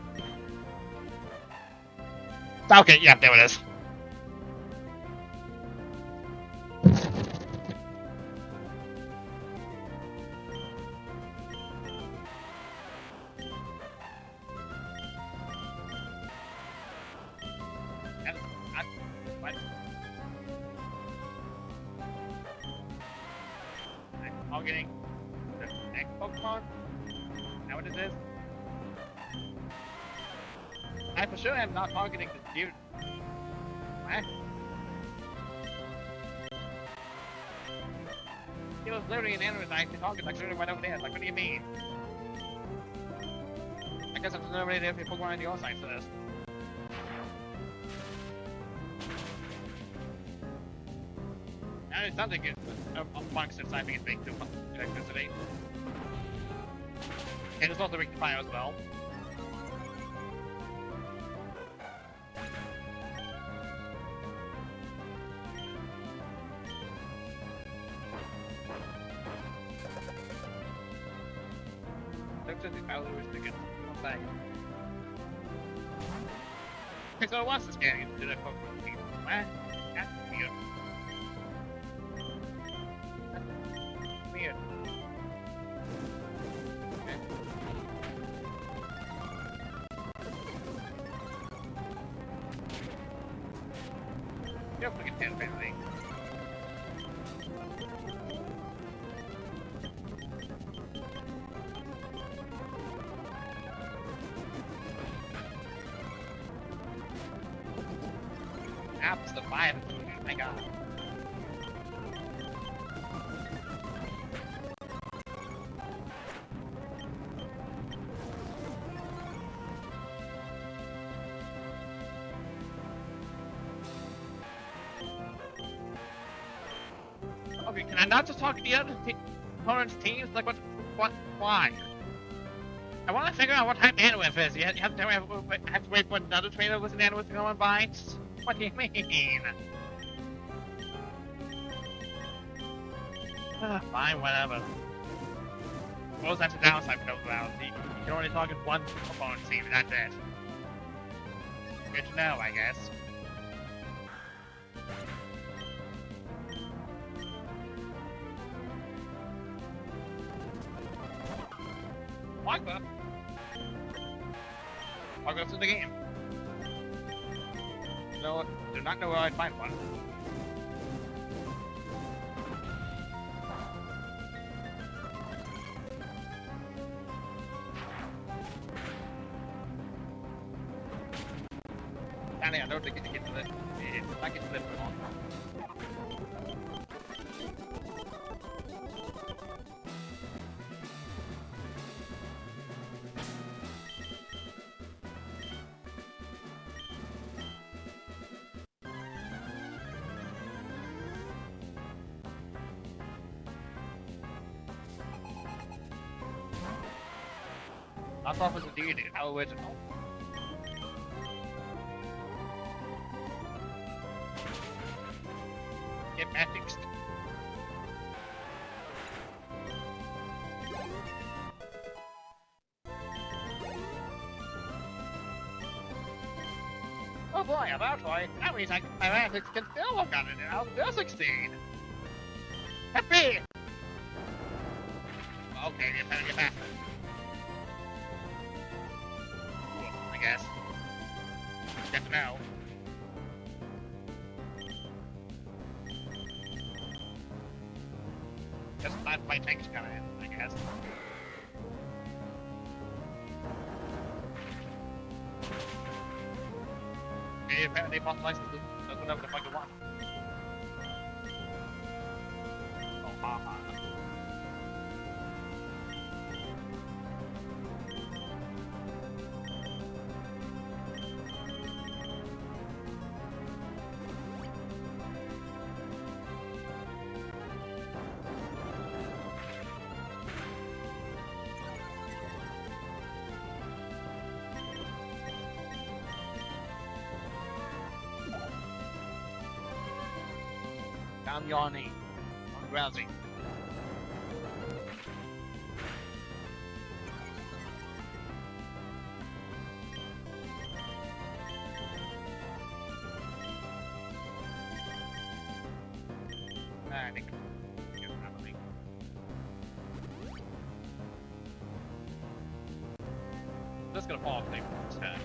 Okay, yeah, there it is. I'm getting the next Pokemon? Is that what it is? I for sure am not targeting the dude. What? He was literally an animal I can target like literally right over there. Like, what do you mean? I guess I'm just not ready to have Pokemon on your side for this. And it sounds like amongst its typing is being too much electricity. And it's also weak to fire as well. Electricity power is to get one back. Okay, so once this game to the Pokemon team, what? That's weird. Weird. Okay. You're fucking 10 apparently. Apps the fire, my god. Okay, can I not just talk to the other opponent's teams? Like, what, why? I want to figure out what type Anwith is. You have to wait for another trainer with an Anwith to go and bite? What do you mean? Fine, whatever. Suppose that's a downside for those rounds. You can only target one opponent's team, and that's it. Good to know, I guess. Wagba? Wagba's in the game. No, do not know where I'd find one. Danny, I don't think it's the it's like it's the long. I thought it was a dude, how original. Get that fixed. Oh boy, about toy. That means my antics can still work on it now. They'll succeed. Happy! Okay, you better get back. I guess. Good to know. Just not my tank's coming in, I guess. Okay, apparently boss license does whatever the fuck you want. Oh, haha. I'm yawning. I'm drowsy. I think probably. Just gonna fall asleep this time.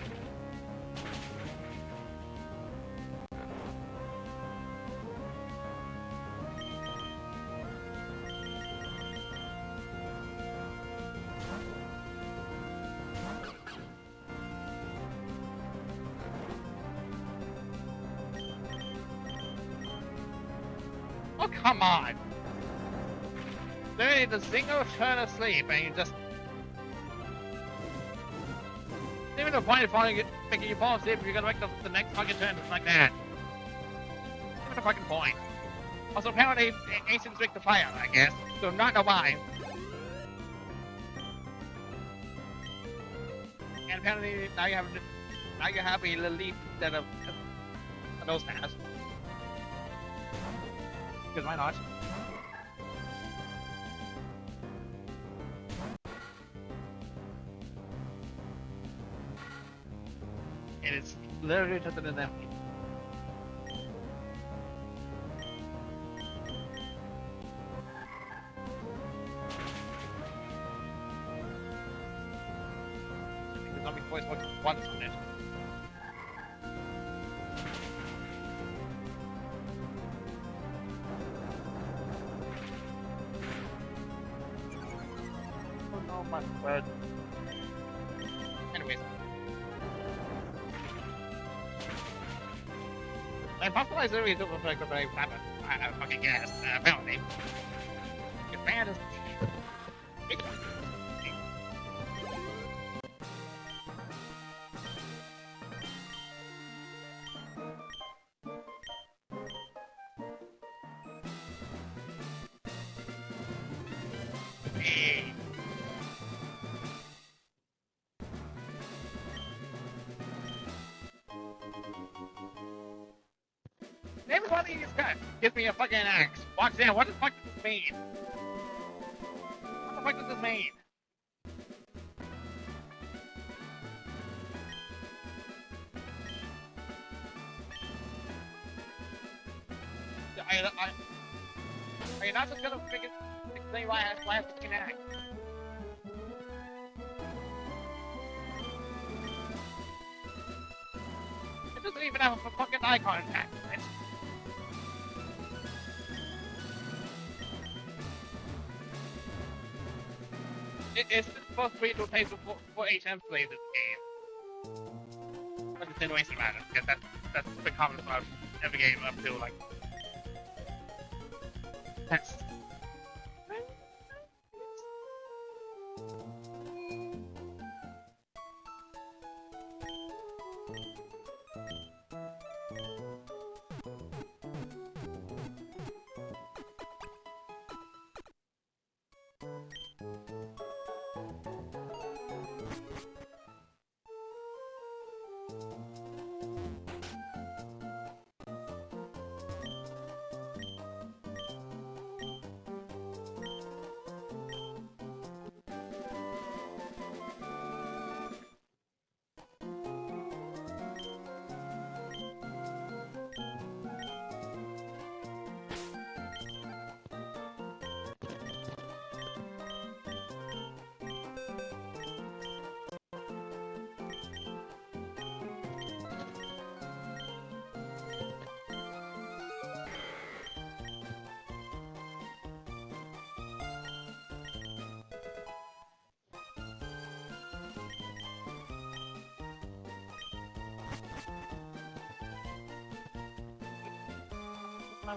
Oh, come on! There is a single turn of sleep, and you just... Even the point of making you fall asleep if you're gonna make the next fucking turn just like that. Even the fucking point. Also, apparently, ancients drink the fire, I guess, so not know why. And apparently, now you have a little leaf instead of a nose pass. Because why not? And it's literally just an empty. I think the zombie voice works once on it. But anyways, my impossible is literally doing like I fucking guess. Apparently, your band is big. Hey. Everybody in this guy gives me a fucking axe. Walks in. What the fuck does this mean? What the fuck does this mean? Are you not just gonna freaking explain why I have to fucking axe? It doesn't even have a fucking icon tag. It's supposed to be to pay for HM plays in the game. But it's anyway, matter because that's the common about every game up to like test.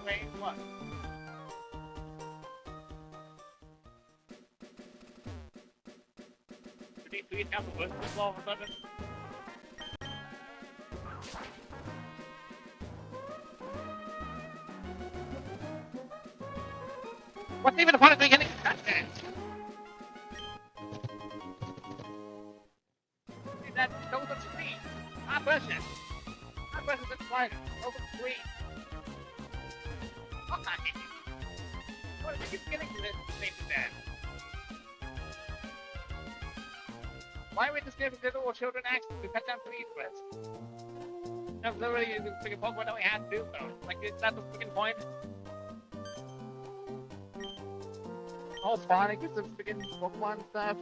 Wait, what? Did he have the list this all of a sudden? What's even the point of me getting touched? That those are screen. My question. My question is sliding. Those are screen. Why? What are we getting to this thing then? Why are we just giving little children access to cut down trees with? That's literally the freaking Pokemon that we had to do, though. Like, is that the freaking point? Oh, Sonic is the freaking Pokemon stuff.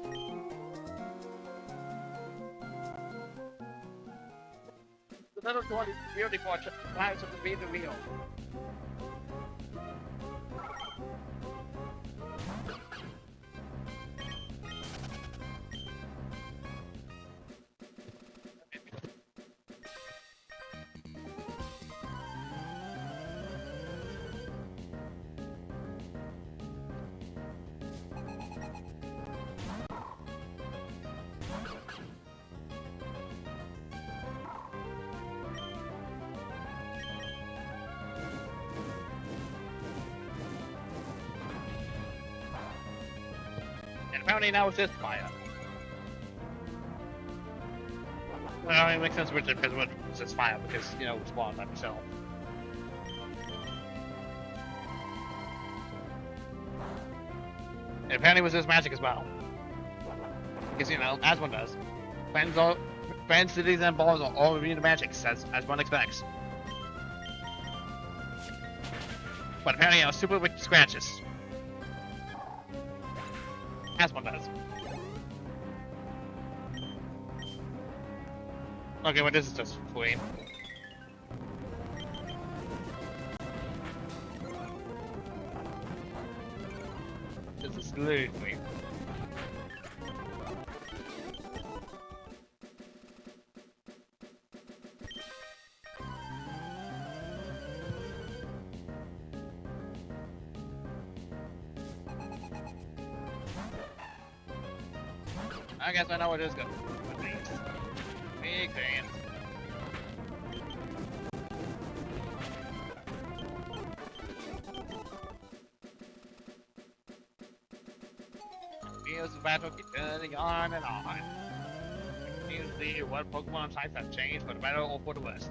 The little one is really fortunate. Lives of the being the real. Apparently now it's this fire. Well, it makes sense with it because it's this fire because, you know, it's spawned by itself. And apparently it was his magic as well. Because, you know, as one does. Fans, cities, and balls are all immune to magic, as one expects. But apparently, you know, super weak to scratches. As one does. Okay, well, this is just clean. This is literally clean. I guess I know what it is good. Big fans. Feels the battle keep turning on and on. You can see what Pokemon types have changed for the better or for the worse.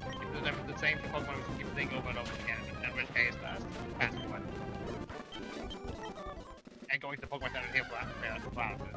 Keep the same Pokemon we keep thinking over and over again. In which case, fast one. And going to Pokemon Center here for classes.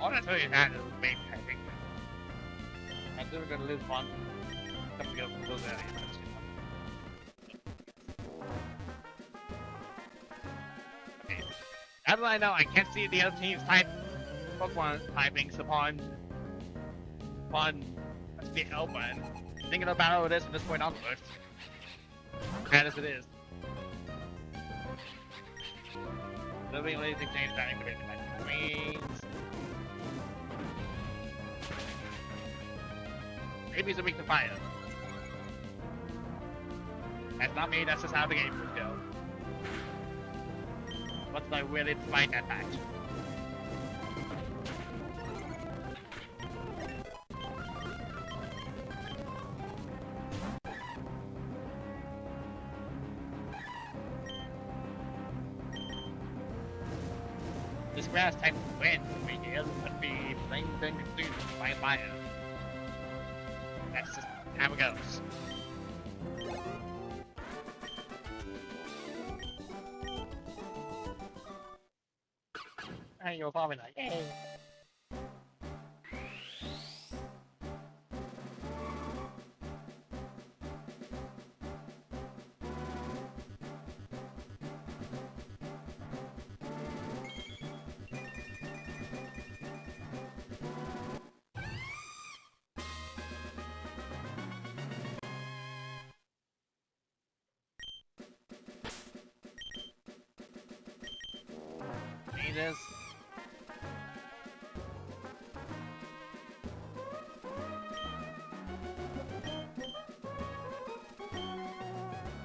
All that's really had is main typing. I'm still gonna lose one. Come get those areas. Okay. How do I know I can't see the other team's Pokemon typings upon the open? Thinking about this from this point onwards. Bad as it is. Literally only thing changed that included my queens. Maybe it's a weak to fire. That's not me, that's just how the game would go. What's I really fight that match? This grass type wins we get would be plain thing to do by fire. That's just how it goes. And you're probably like, yay. Jesus.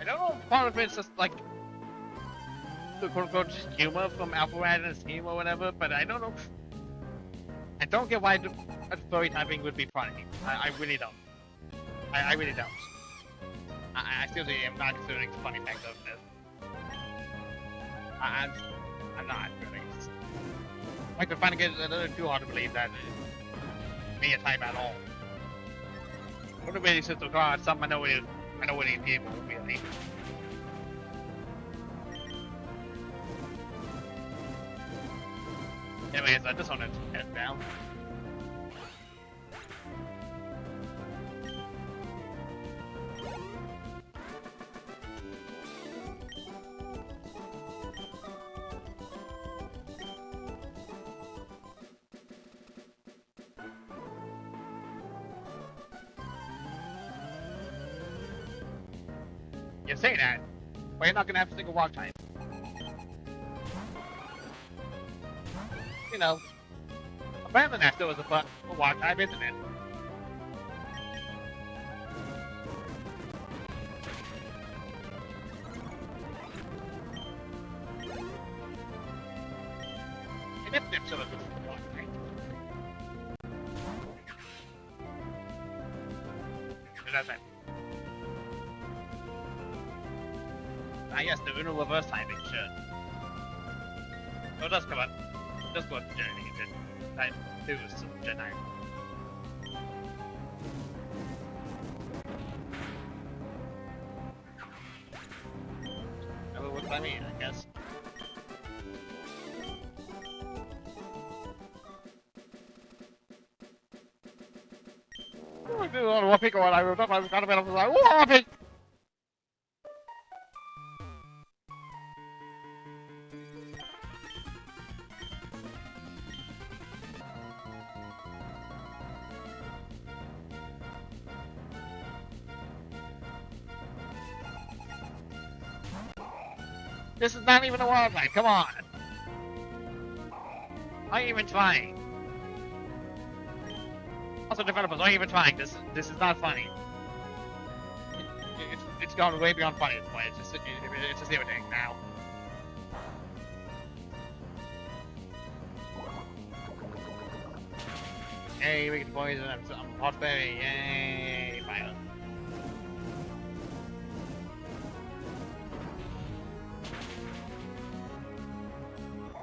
I don't know if part of it's just like the quote-unquote humor from Alpharad and his team or whatever, but I don't know. I don't get why a furry typing would be funny. I really don't. I really don't. I seriously am not considering the funny factor of this. I'm not really. Like, I'm finding it a little too hard to believe that be a type at all. What a really says, oh god, some minority people, really. Anyways, I just wanted to head down. You say that, but you're not gonna have a single walk time. You know, apparently that still is a walk time, isn't it? And if still is a walk time. That's it. I guess the Uno reverse timing should. Oh, it does come up. It does go up to Journey. Type 2 is Gen 9. That what I mean, I guess. I do a lot of whopping when I wrote up. I was kind of like, whopping! This is not even a wildlife, come on! Aren't you even trying? Also, developers, aren't you even trying? This is not funny. It's gone way beyond funny at this point. It's just irritating now. Yay, we get poison. I'm hot berry. Yay, fire.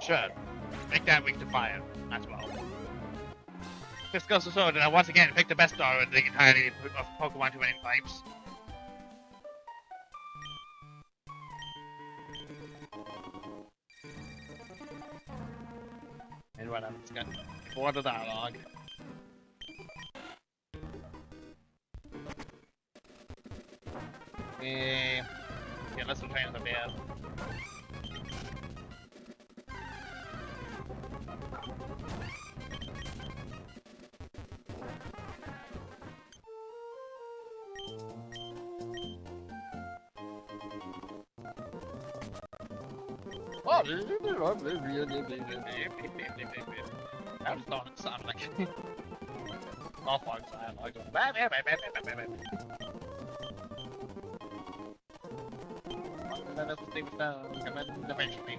Sure. Make that weak to fire as well. This goes to show that I once again picked the best star in the entirety of Pokemon 2 winning types. And what else? Got before the dialogue. Yeah, let's train the bear. Oh, I just thought it sounded like off on side. Like, that's the thing with eventually.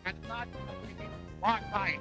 That's not walk by.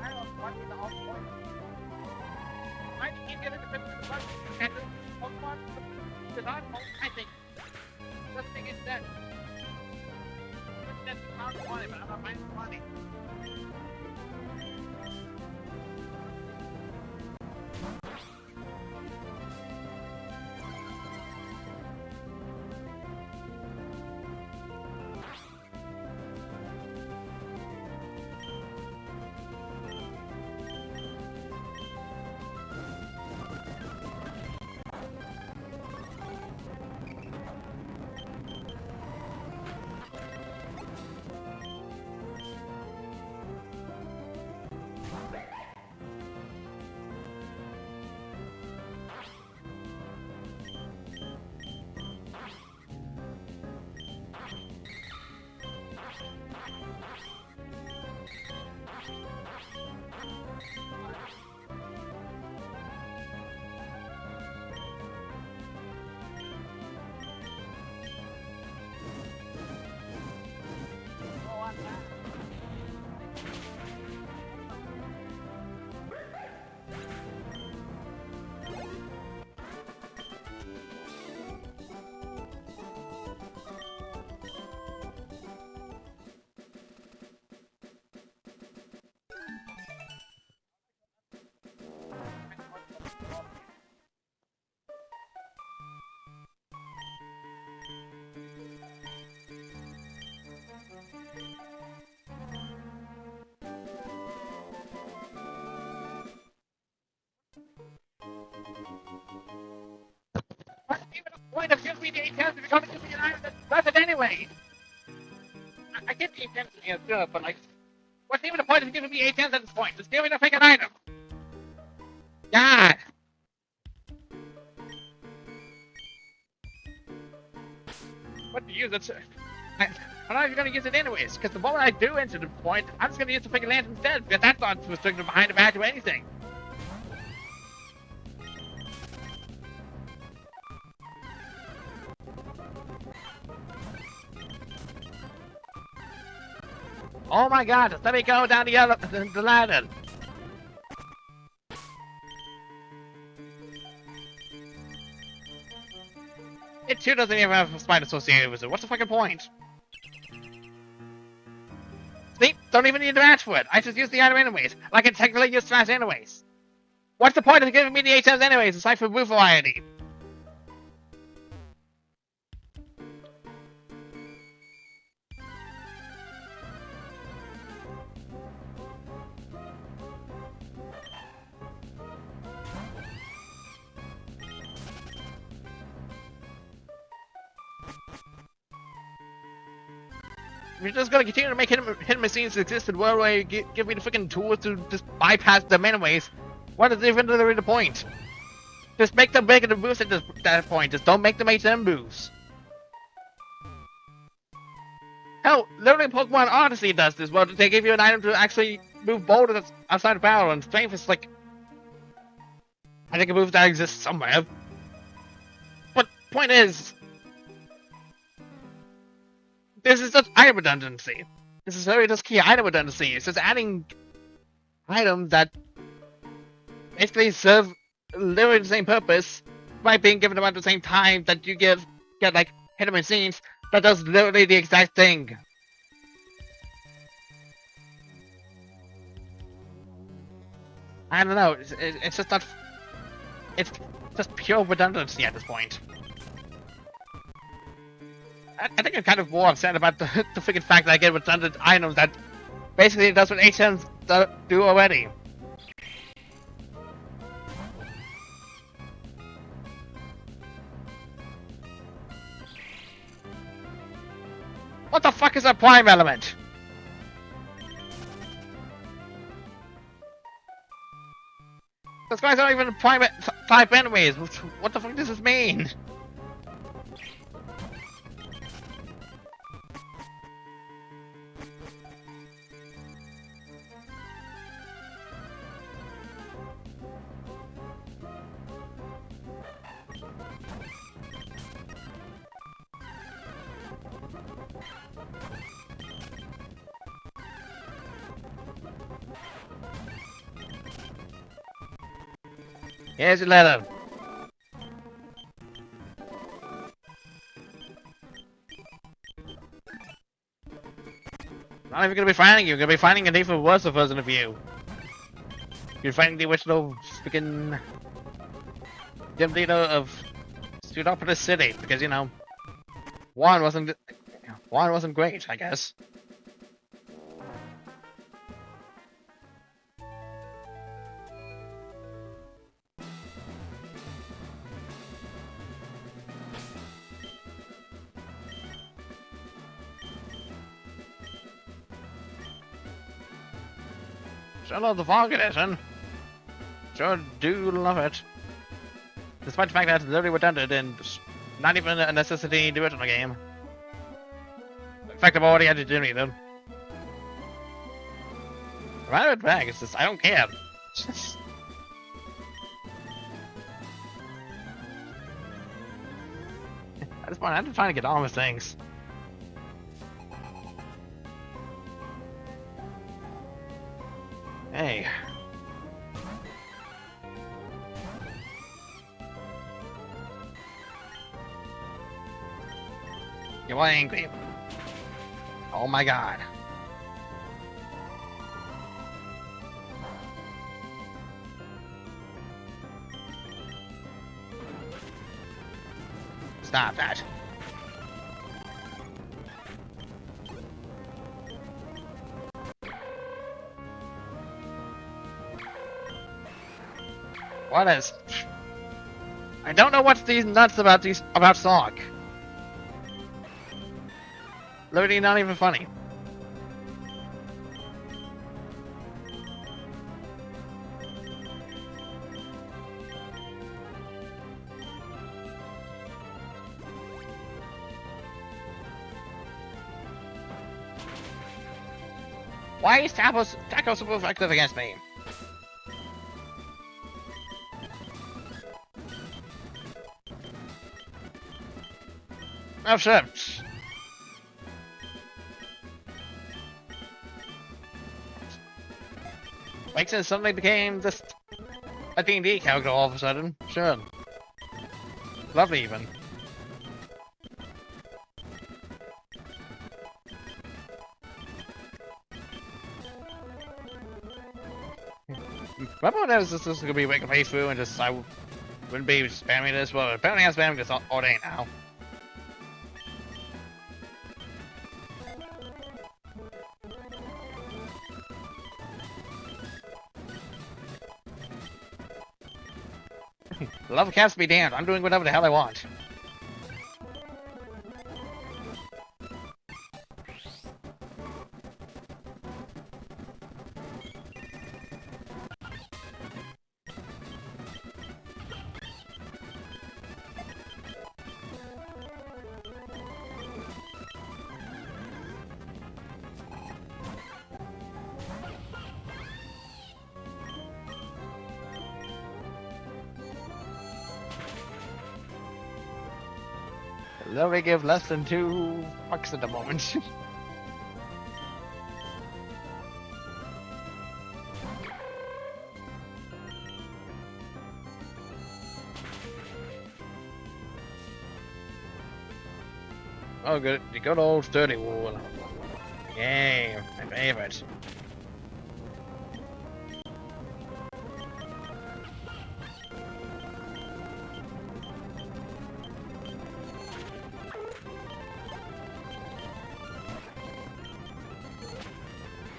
I don't want you to all point. Why do you keep getting the picture of the bus? And the Pokemon does not I think. This thing is dead. That's not money, but I'm not finding money. point of giving me the 8 gems if you're going to give me an item that does it anyway? I get the 8 gems in here, sure, but like, what's even the point of giving me 8 gems at this point? Just give me the freaking item! God! What to use it? I'm not even gonna use it anyways, because the moment I do enter the point, I'm just gonna use the freaking lantern instead, because that's not restricted behind the back or anything. Oh my god, just let me go down the ladder. It too doesn't even have a spine associated with it. What's the fucking point? See? Don't even need to match for it. I just use the item anyways. I can technically use trash anyways. What's the point of giving me the 8 gems anyways, aside from move variety? You're just gonna continue to make hidden machines exist in the world where you give me the freaking tools to just bypass them anyways. What is even the point? Just make them bigger the boost at that point. Just don't make them HM boosts. Hell, literally Pokemon Odyssey does this. Well, they give you an item to actually move boulders outside of battle, and strength is like, I think a move that exists somewhere. But point is, this is just item redundancy. This is very just key item redundancy. It's just adding items that basically serve literally the same purpose by being given them at the same time that you get like hidden machines that does literally the exact thing. I don't know. It's just not. It's just pure redundancy at this point. I think I'm kind of more upset about the freaking fact that I get redundant items that basically does what HMs do already. What the fuck is a prime element? Those guys aren't even prime type anyways. What the fuck does this mean? Here's your letter. Not even gonna be finding you. You're gonna be finding a different worse version of you. You're finding the original freaking gym leader of Studopolis City because you know one wasn't great, I guess. Sure love the Fog Edition. Sure do love it. Despite the fact that it's literally redundant and not even a necessity in the original game. In fact, I've already had to do it. Rather it back, it's just, I don't care. It's just... At this point, I'm just trying to get on with things. Hey. You're angry. Oh my god. Stop that. What is... I don't know what's these nuts about Sonic. Literally not even funny. Why is Taco super effective against me? Oh shit. Like since suddenly became just a D&D character all of a sudden. Sure. Lovely even. Remember when I was just gonna be making my way through and just I wouldn't be spamming this? Well, apparently I'm spamming this all day now. Love caps be damned. I'm doing whatever the hell I want. Literally give less than 2 fucks at the moment. Oh, good. The good old sturdy wool. Yay, my favorite.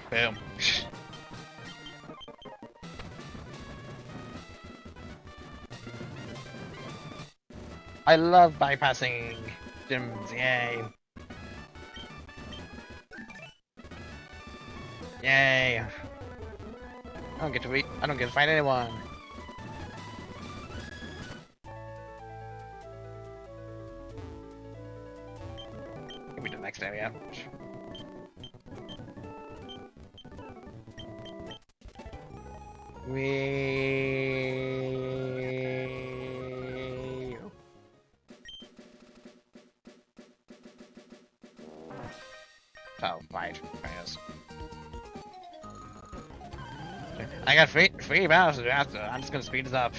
Boom. I love bypassing gyms, yay. Yay. I don't get to fight anyone. Give me the next area. Oh, right. Yes. I got free battles to do after. I'm just gonna speed this up.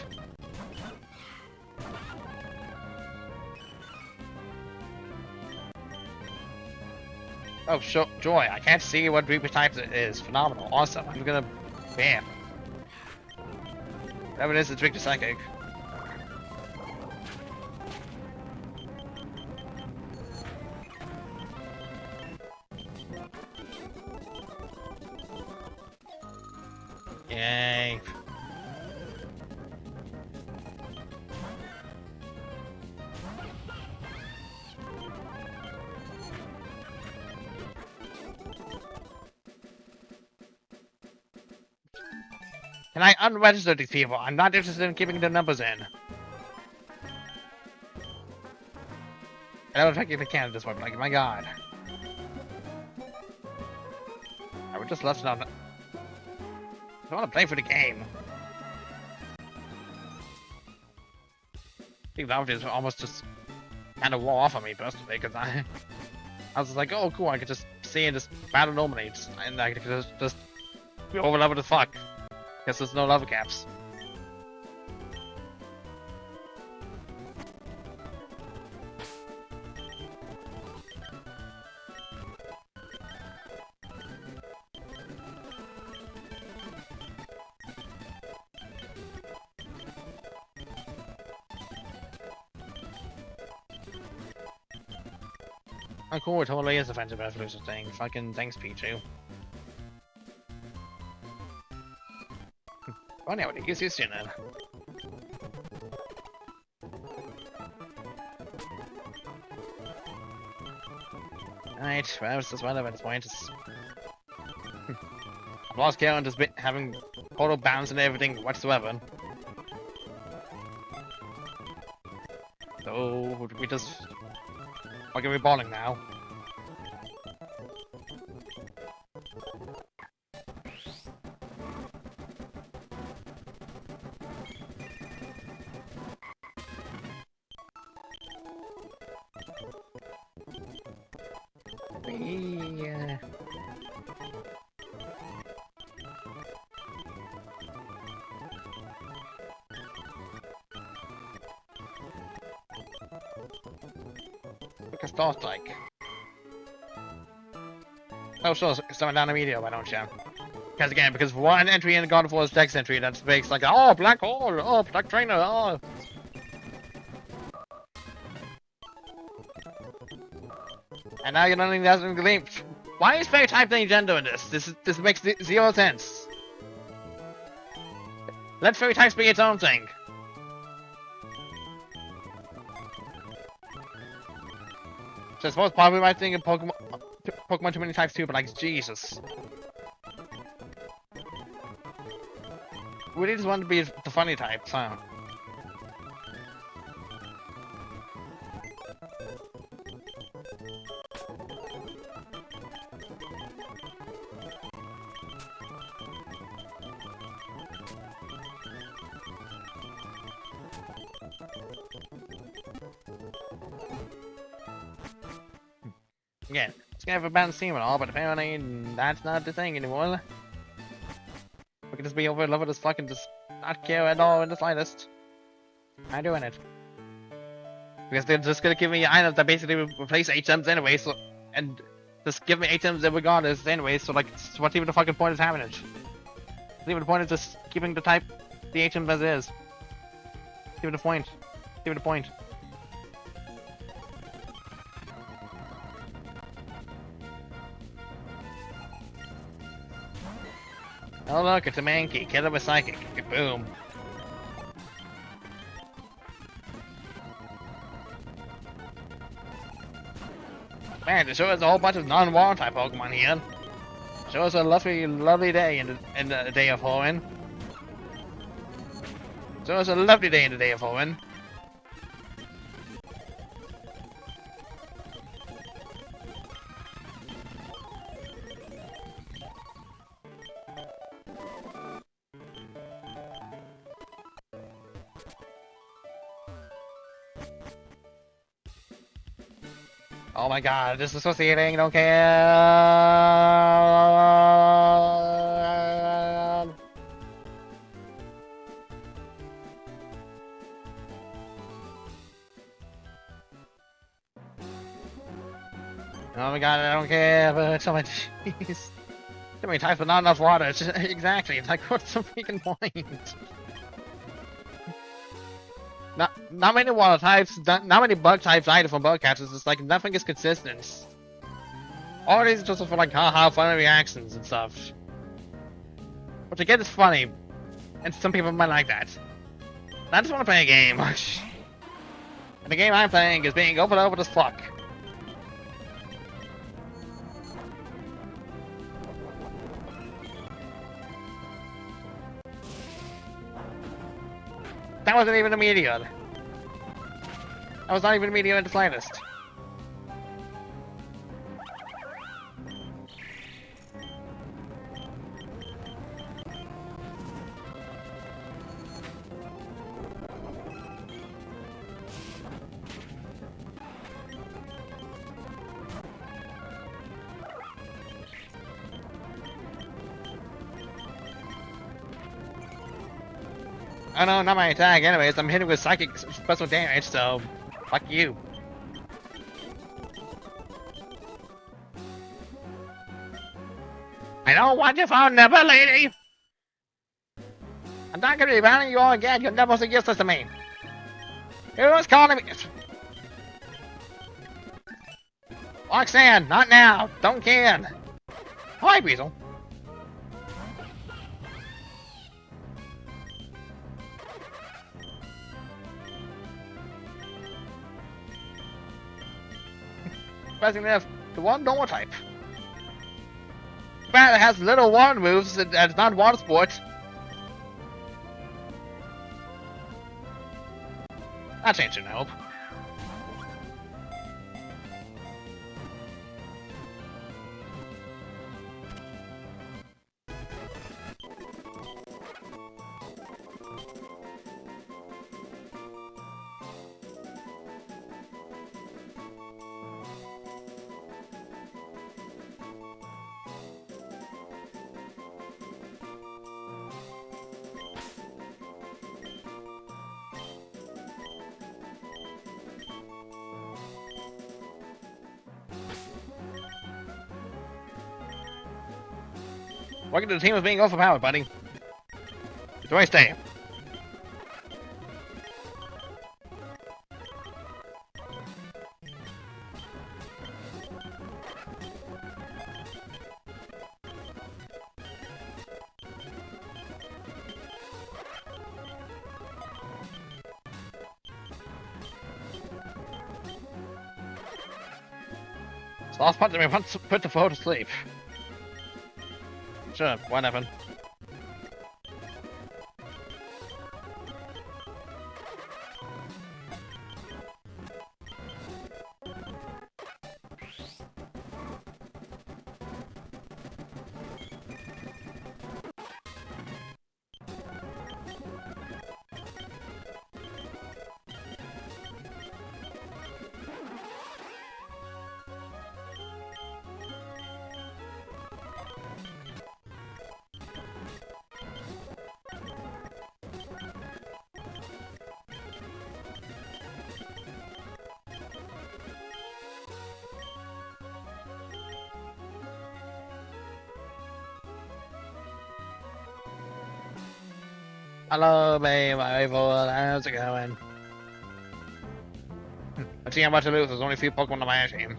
Oh, joy! I can't see what Reaper type it is. Phenomenal, awesome. I'm gonna, bam. Whatever it is, it's Victor Psychic. Yay. Can I unregister these people? I'm not interested in keeping the numbers in. I don't effectively can at this point, like, my god. I would just love to know. I want to play for the game. I think the opportunity almost just kind of wore off on me personally, because I was just like, oh cool, I could just see and just battle normally, and I could just be over leveled as fuck. Guess there's no level caps. Oh cool, it totally is offensive evolution thing. Fucking thanks, Pichu. Oh no, it gives you soon then. Alright, well, it's just whatever at this point. I've lost count on just having total balance and everything whatsoever. So, we just... What are we balling now? Yeah. Look at Star Strike. Oh, sure, summon down immediately, why don't you? Because one entry in God of War's Dex entry that's makes like, oh, black hole, oh, black trainer, oh. And now you're learning that in the Why is fairy type the gender in this? This makes zero sense. Let fairy types be its own thing. So I suppose probably my thing in Pokemon too many types too, but like Jesus. We just want to be the funny types, huh? Yeah, it's gonna have a bad steam and all, but apparently that's not the thing anymore. We can just be over in love with this fucking just not care at all in the slightest. I'm doing it. Because they're just gonna give me items that basically replace HMs anyway, so and just give me HMs regardless anyway, so like what's even the fucking point of having it? What's even the point of just keeping the type the HMs as it is? Give it a point. Give it a point. Oh look, it's a Mankey. Kill it with Psychic. Boom. Man, it shows a whole bunch of non-water type Pokemon here. Shows a lovely, lovely day in the day of Hoenn. Shows a lovely day in the day of Hoenn. Oh my god, disassociating, don't care. Oh my god, I don't care, but so much. Jeez. Too many types, but not enough water. It's just, exactly, it's like, what's the freaking point? Not many water types, not many bug types either from bug catchers. It's like nothing is consistent. All these are just for like haha funny reactions and stuff. Which again is funny, and some people might like that. I just want to play a game. And the game I'm playing is being over as fuck. That wasn't even a meteor. That was not even a meteor in the slightest. Oh no, not my attack anyways, I'm hitting with psychic special damage, so fuck you. I don't want your phone number, lady! I'm not gonna be banning you all again, you're never so useless to me. Who's calling me? Roxanne, not now, don't care. Hi, Weasel. Pressing F The one normal type. Man, it has little water moves and it's not water sports. That's ancient help. Welcome to the team of being overpowered, buddy. It's where I stay. So last part that we want to put the foe to sleep. Sure, whatever. Hello, babe, how's it going? I think I'm about to lose. There's only a few Pokemon on my team.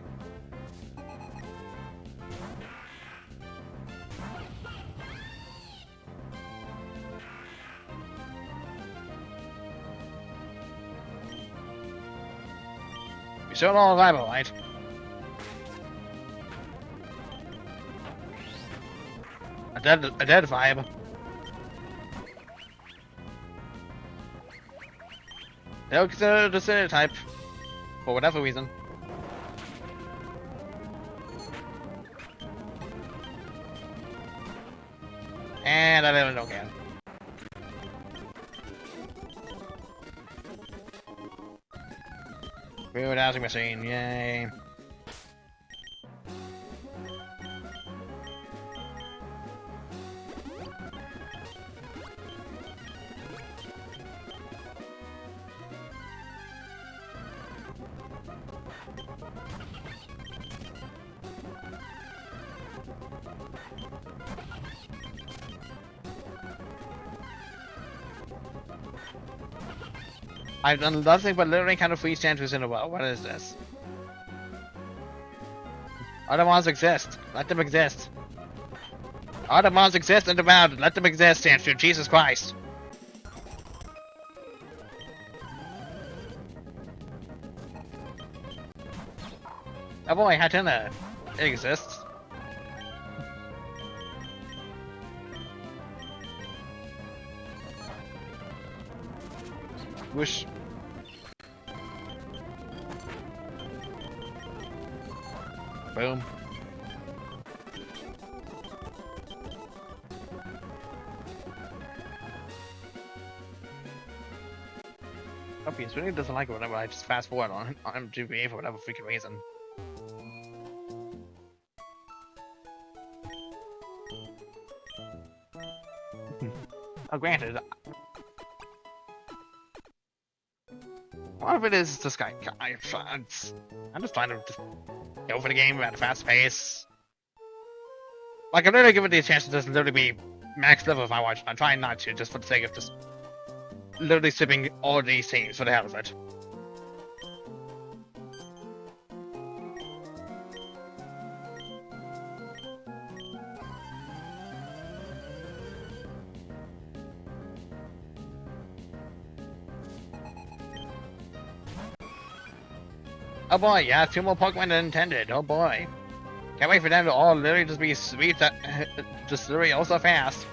You still all viable, right? A dead vibe. They'll consider the Sinner type. For whatever reason. And I really don't care. Food housing machine, yay. I've done nothing but literally kind of free chances in a row. What is this? Other mons exist. Let them exist. Other mons exist in the world. Let them exist, Sanchu. Jesus Christ. Oh boy, Hatenna. It exists. Whoosh. Boom. Puppy really doesn't like it whenever I just fast forward on GBA for whatever freaking reason. Oh, granted. One of it is this guy. I'm just trying to just go for the game at a fast pace. Like, I'm literally giving the chance to just literally be max level if I watch. I'm trying not to, just for the sake of just literally sipping all these teams for the hell of it. Oh boy, yeah, 2 more Pokemon than intended. Oh boy. Can't wait for them to all literally just be sweet that just literally all so fast.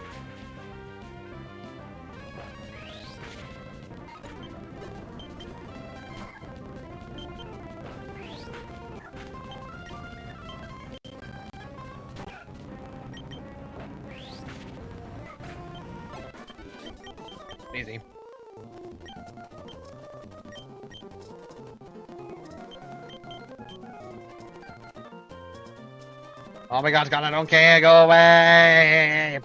Easy. Oh my god, God, I don't care, go away!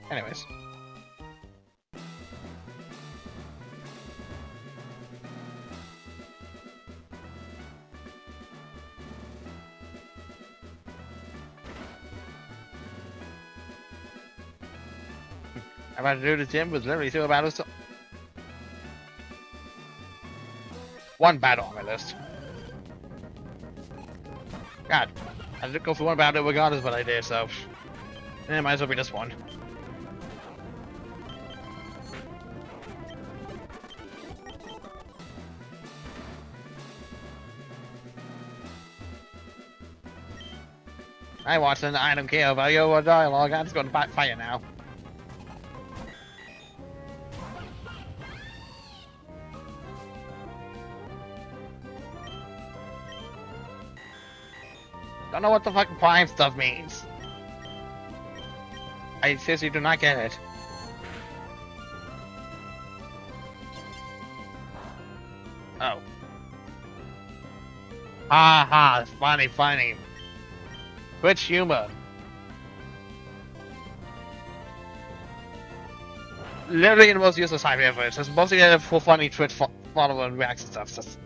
Anyways. I'm about to do the gym with literally 2 battles. One battle on my list. God, I did go for one battle regardless of what I did, so it might as well be this one. Hi Watson, I don't care about your dialogue, I'm just going to backfire now. Don't know what the fucking prime stuff means. I seriously do not get it. Oh. Ha ha, funny, funny. Twitch humor. Literally the most useless time ever. It's just mostly for funny Twitch follower and reaction stuff. It's just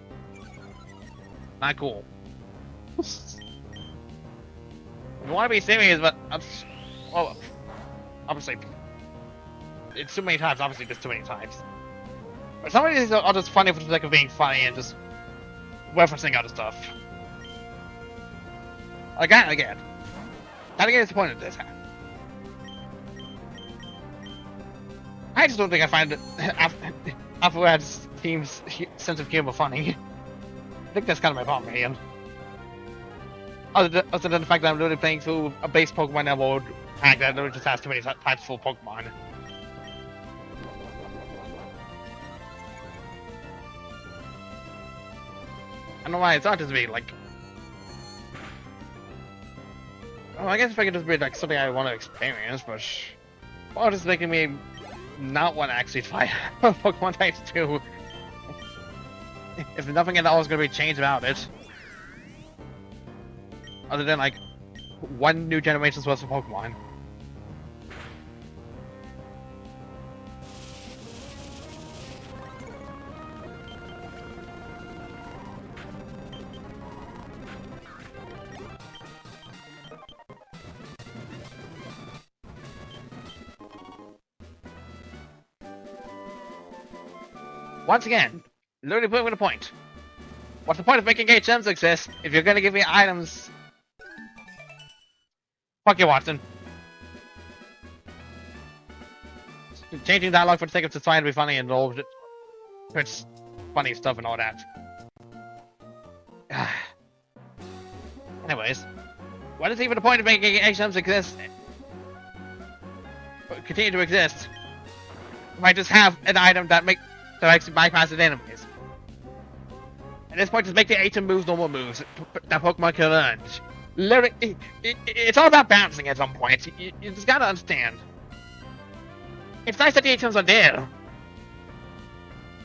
not cool. I want to be serious, but well, obviously, it's too many times. Obviously, just too many times. But some of these are just funny for the sake of being funny and just referencing other stuff. Again. Gotta get disappointed this time. I just don't think I find it Afroad's team's sense of humor funny. I think that's kind of my problem here. Other than the fact that I'm literally playing through a base Pokemon emerald pack that literally just has too many types full Pokemon. I don't know why it's not just me, like... Well, I guess if I could just be like something I want to experience, but... Well, just making me not want to actually fight Pokemon types too. If nothing at all is going to be changed about it. Other than like one new generation's worth of Pokemon. Once again, literally put with a point. What's the point of making HMs exist if you're gonna give me items? Fuck you, Watson. Changing dialogue for the sake of just trying to be funny and all it's funny stuff and all that. Anyways, what is even the point of making HMs exist? Continue to exist. If I just have an item that actually bypasses enemies. At this point, just make the HM moves normal moves that Pokemon can learn. Literally, it's all about balancing at some point. You just gotta understand. It's nice that the HMs are there.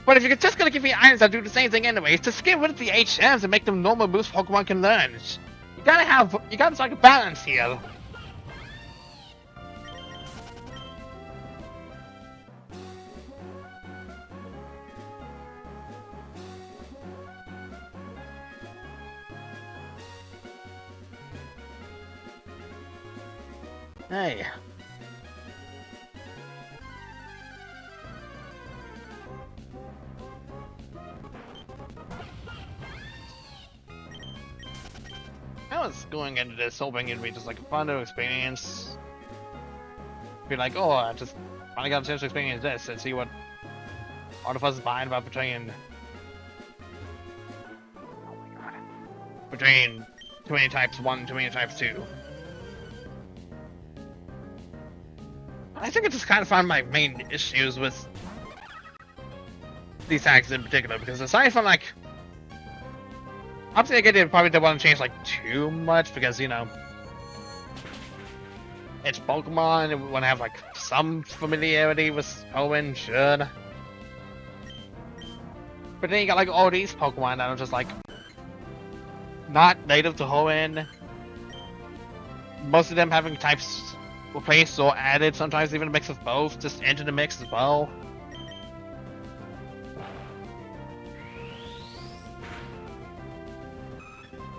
But if you're just gonna give me items that do the same thing anyways, just get rid of the HMs and make them normal moves Pokemon can learn. You gotta strike a balance here. Hey. I was going into this hoping it'd be just like a fun new experience. Be like, oh, I just finally got a chance to experience this and see what all of us is behind about between too many types 1, too many types 2. I think I just kind of found my main issues with these tags in particular, because aside from like, obviously I get it, probably don't want to change like too much because, you know, it's Pokemon and we want to have like some familiarity with Owen, sure. But then you got like all these Pokemon that are just like not native to Hoenn. Most of them having types replaced or added, sometimes even a mix of both, just into the mix as well.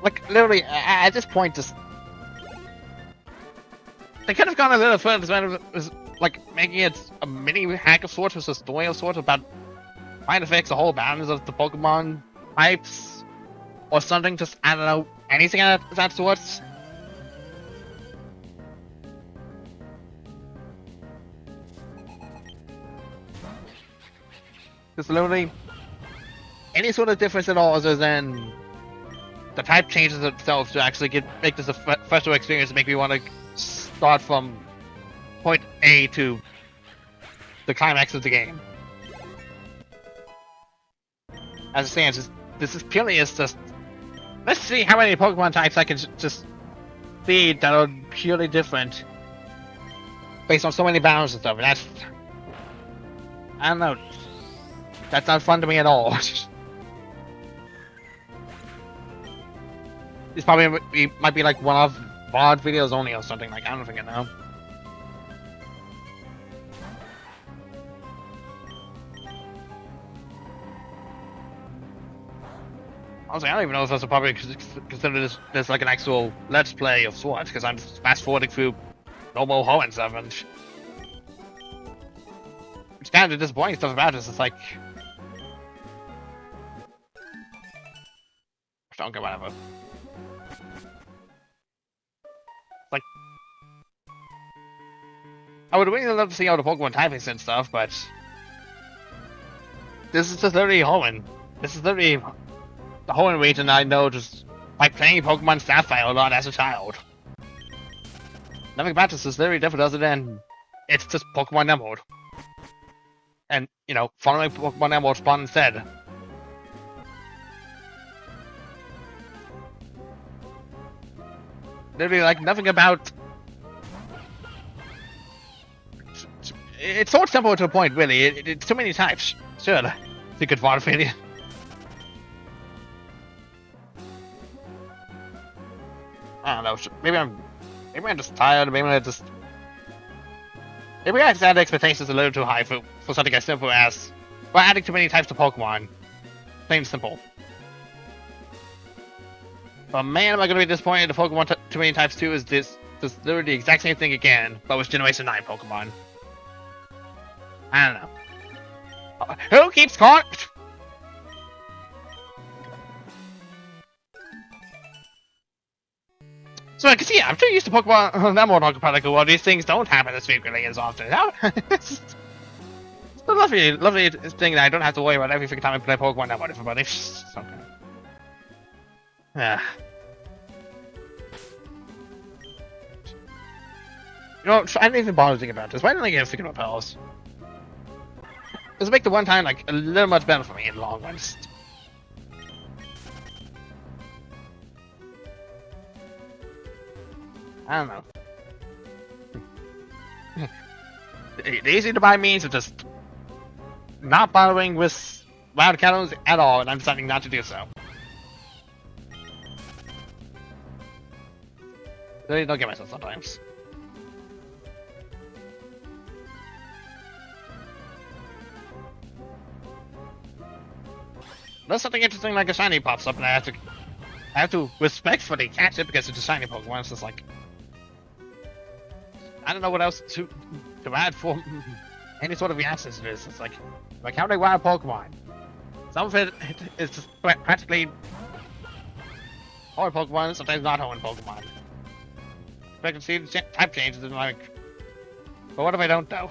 Like, literally, at this point, just... They could have gone a little further when it was, like, making it a mini hack of sorts, with a story of sorts about trying to fix the whole balance of the Pokemon types. Or something, just, I don't know, anything of that sort. Just literally, any sort of difference at all other than the type changes itself to actually make this a festival experience and make me want to start from point A to the climax of the game. As it stands, this is purely just, let's see how many Pokemon types I can just see that are purely different based on so many battles and stuff, and that's, I don't know, that's not fun to me at all. This probably might be like one of VOD videos only or something, like, I don't think know. Honestly, I don't even know if I should probably consider this like an actual Let's Play of sorts, because I'm just fast forwarding through normal Hoenn stuff, and it's kind of the disappointing stuff about this. It's like, okay, whatever. Like, I would really love to see all the Pokemon typings and stuff, but this is just literally Hoenn. This is literally the Hoenn region I know just by playing Pokemon Sapphire a lot as a child. Nothing about this is literally different other than it's just Pokemon Emerald. And, you know, following Pokemon Emerald spawn instead. Literally, like, nothing about... It's so simple to a point, really. It's too many types. Sure, it's a good water failure. I don't know. Maybe I'm just tired. Maybe I just had expectations a little too high for something as simple as, well, adding too many types to Pokemon. Plain and simple. But man, am I going to be disappointed if Pokemon too many types 2 is this literally the exact same thing again, but with Generation 9 Pokemon. I don't know. Who keeps calling? So I can see, I'm too used to Pokemon Emerald Archipelago, well, these things don't happen as frequently as often. It's a lovely thing that I don't have to worry about every freaking time I play Pokemon Emerald, everybody. Okay. Yeah. You know, I didn't even bother thinking about this. Why didn't I get freaking repels? This will make the one time, like, a little much better for me in the long run. I don't know. The easy to buy means of just not bothering with wild cannons at all, and I'm deciding not to do so. I don't get myself sometimes. Unless something interesting like a shiny pops up, and I have to respectfully catch it because it's a shiny Pokemon. It's just like, I don't know what else to add for any sort of reactions to this. It's like counting wild Pokemon. Some of it is just practically Hoenn Pokemon, sometimes not Hoenn Pokemon. I can see the type changes and like, but what if I don't though?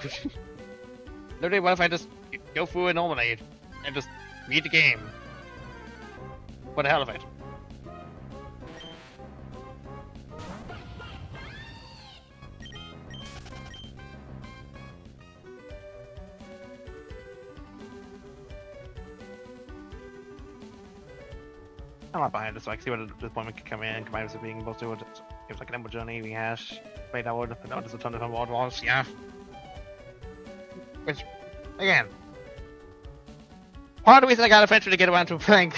Literally, what if I just go through it normally and just beat the game for the hell of it. I'm not behind it, so I can see what deployment can come in, combined with being able to it. It was like an Emerald Journey, we hash, played that wood, but now there's a ton of fun world walls, yeah. Which, again, part of the reason I got eventually to get around to playing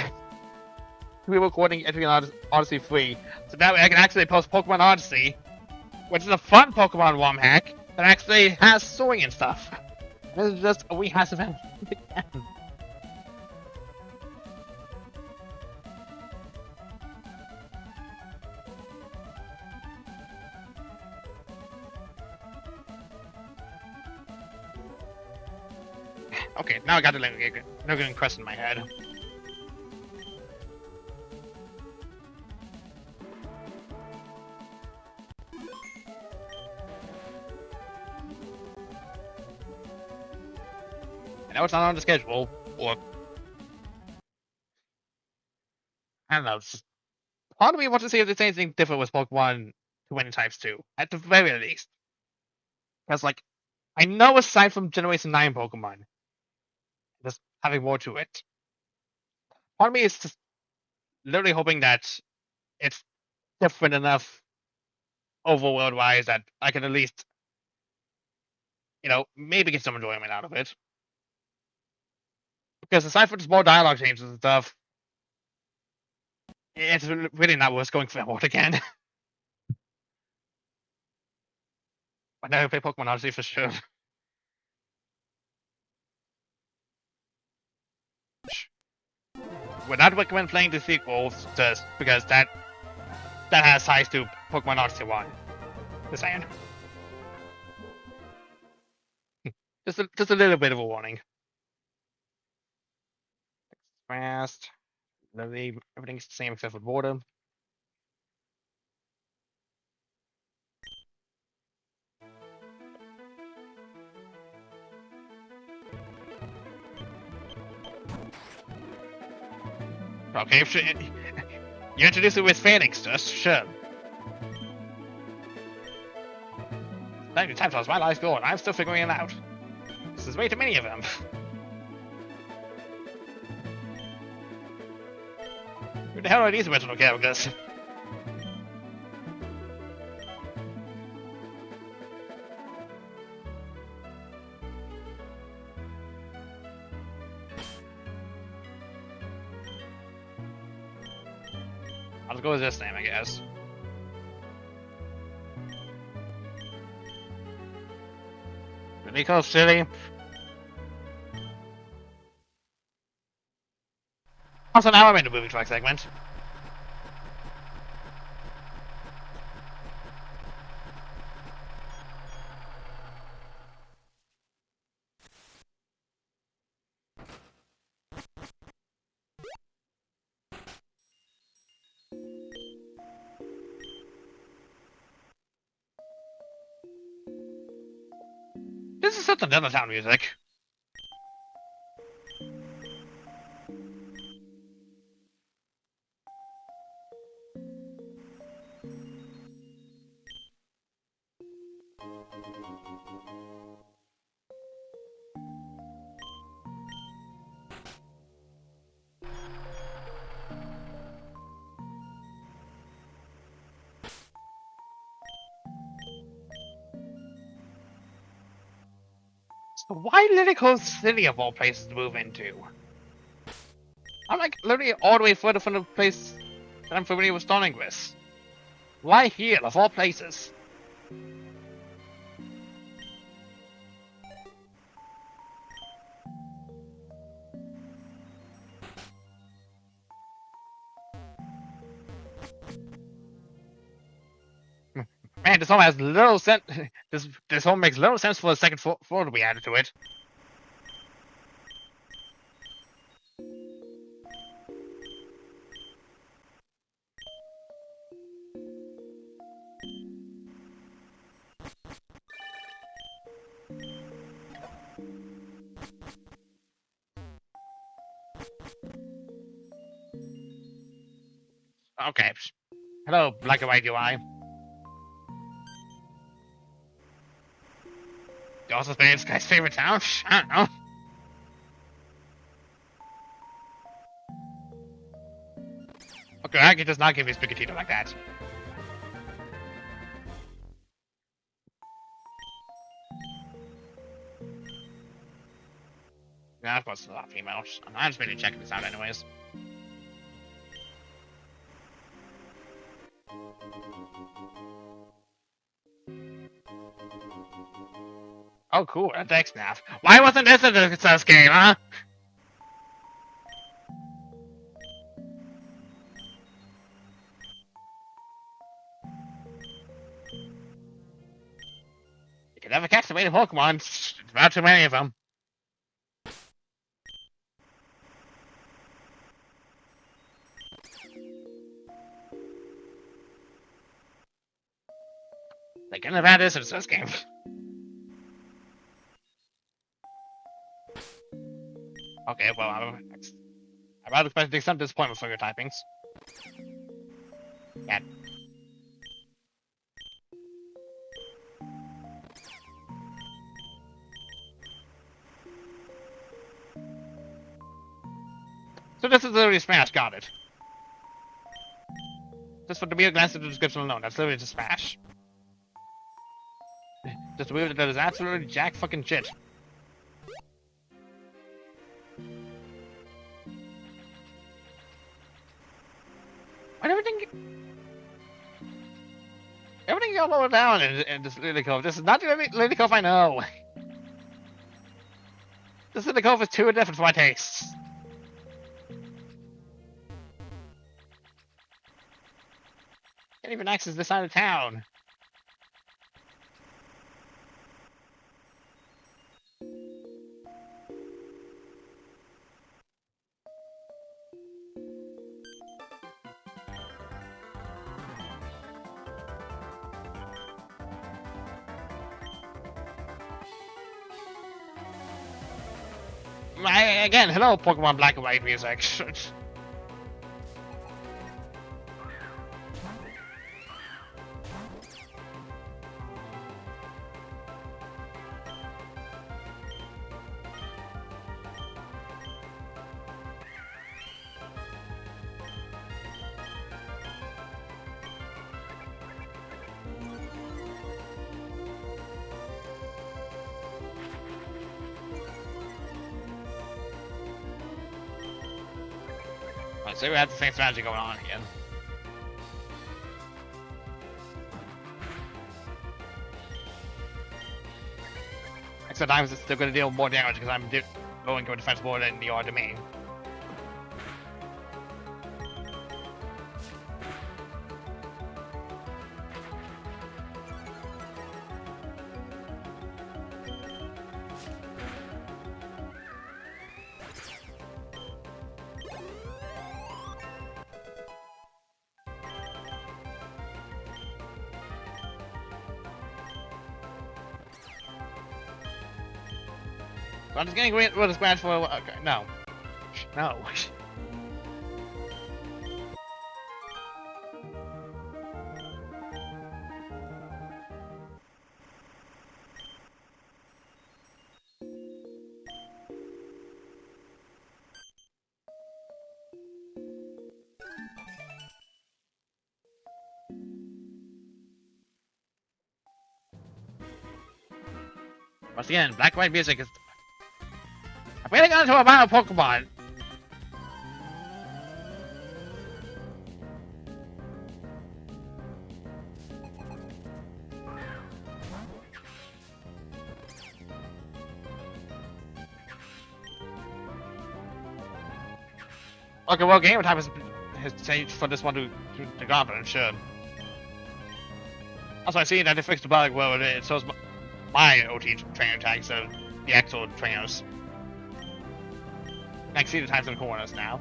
re-recording entering Odyssey 3, so that way I can actually post Pokemon Odyssey, which is a fun Pokemon ROM hack that actually has soaring and stuff. This is just a rehash event. Okay, now I got the lingering crest in my head. I know it's not on the schedule, or I don't know. It's just, part of me wants to see if there's anything different with Pokemon 20 types 2, at the very least. Because, like, I know aside from Generation 9 Pokemon, there's having more to it. Part of me is just literally hoping that it's different enough overworld wise that I can at least, maybe get some enjoyment out of it. Because aside from the small dialogue changes and stuff, it's really not worth going forward again. I never play Pokemon Odyssey for sure. Would not recommend playing the sequels just because that has ties to Pokemon Odyssey 1. Just saying. just a little bit of a warning. Fast. Literally everything's the same except for border. Okay, sure. You introduce it with Phoenix, just sure. Time tells my life's going. I'm still figuring it out. There's way too many of them. Who the hell are these original characters? I'll just go with this name, I guess. Nico City. Also, now I'm in the movie track segment. This is such another town music. So why Lyrical City of all places to move into? I'm like literally all the way further from the place that I'm familiar with starting with. Why here, of all places? Man, this home has little sense. This home makes little sense for the second floor to be added to it. Okay. Hello, black and white UI. You also say it's guy's favorite town? I don't know. Okay, I can just not give you Spicatito like that. Yeah, of course, it's a lot of females. I'm just really checking this out anyways. Oh, cool. A deck snap. Why wasn't this a success game, huh? You can never catch the way to Pokemon. It's about too many of them. They couldn't have had this in a success game. Okay, well, I'm about expecting some disappointment for your typings. Yeah. So this is literally Smash, got it. Just for the mere glance at the description alone, that's literally just Smash. Just a move that is absolutely jack fucking shit. Why everything got lower down in this Lily Cove? This is not the Lily Cove I know. This Lily Cove is too different for my tastes. Can't even access this side of town. Again, hello Pokemon Black and White music. So we have the same strategy going on again. Extra times it's still going to deal more damage because I'm going to a defense more than you are to me. I'm just getting rid of the scratch for okay, no. No. Once again, black and white music is I'm getting onto a battle Pokemon. Okay, well, game time has changed for this one to the Goblin, sure. Also, I see that they fixed the bug where it shows my OT trainer tags of the actual trainers. I can see the times in the corners now.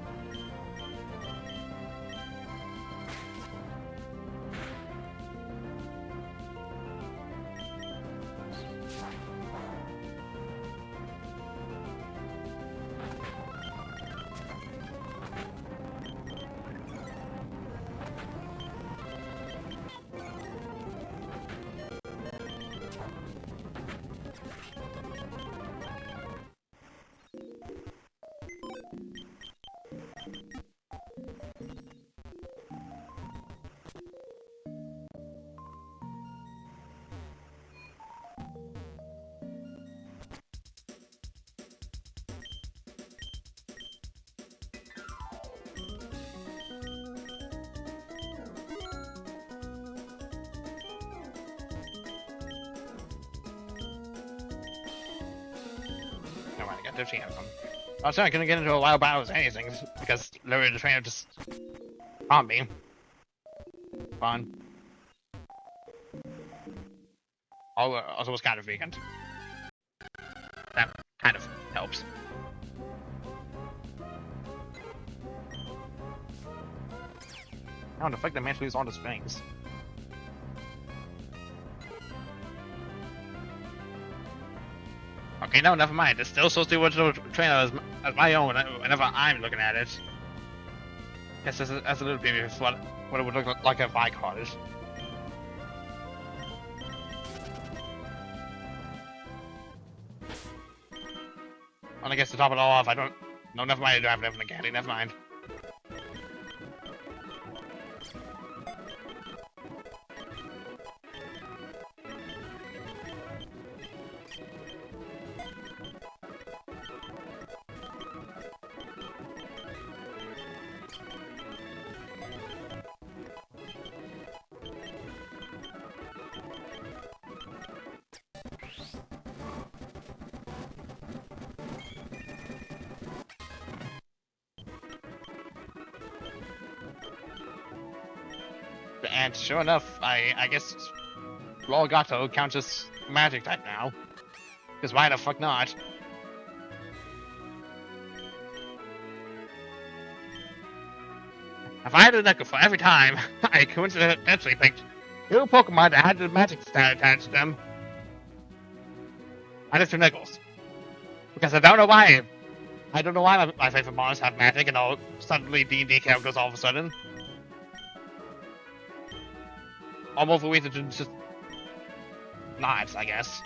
got 15 of them. I was trying to get into a wild battle with anything because literally the trainer just on me. Fun. Also was kind of vacant. That kind of helps. How the fuck the man lose all the strings? Okay, no, never mind. It's still supposed to be original trainer as my own whenever I'm looking at it. Guess that's a little bit of what it would look like if I caught it. And I guess to top it all off, I don't. No, never mind. I don't have enough Nagati. Never mind. And sure enough, I guess Lolgato counts as magic type now. Because why the fuck not? If I had a nickel for every time I coincidentally picked two Pokemon that had the magic stat attached to them, I just 2 nickels. Because I don't know why. I don't know why my favorite monsters have magic and all suddenly D&D characters all of a sudden. Almost a reason to just not, I guess.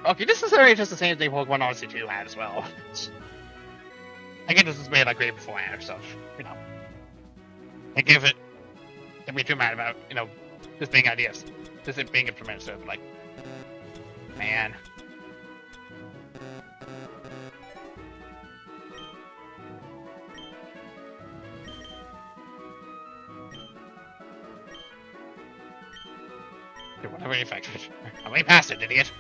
Okay, this is really just the same thing Pokemon Odyssey 2 had as well. I get this was made like way beforehand, so you know. I give it. Don't be too mad about this being ideas, this being implemented. Like, man. Whatever effective. I'm way past it, idiot.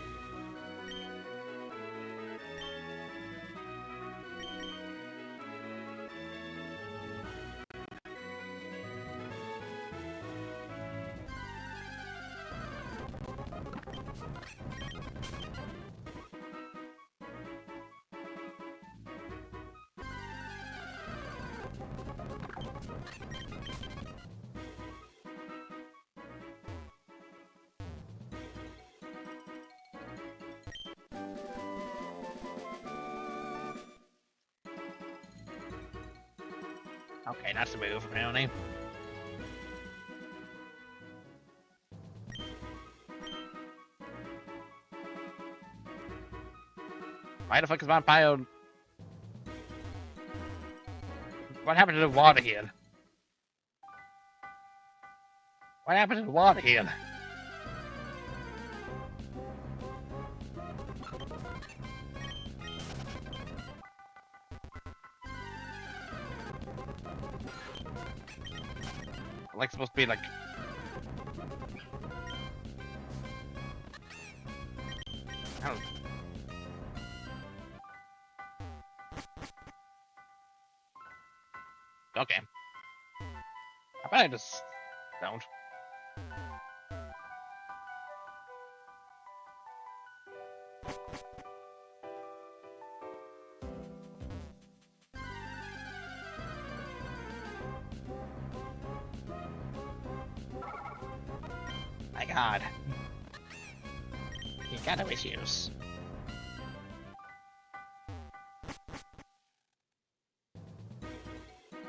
Okay, that's the move, apparently. Why the fuck is Vampire? What happened to the water here? What happened to the water here? Like supposed to be like I don't. Okay. I bet I just don't. My God. You got no issues.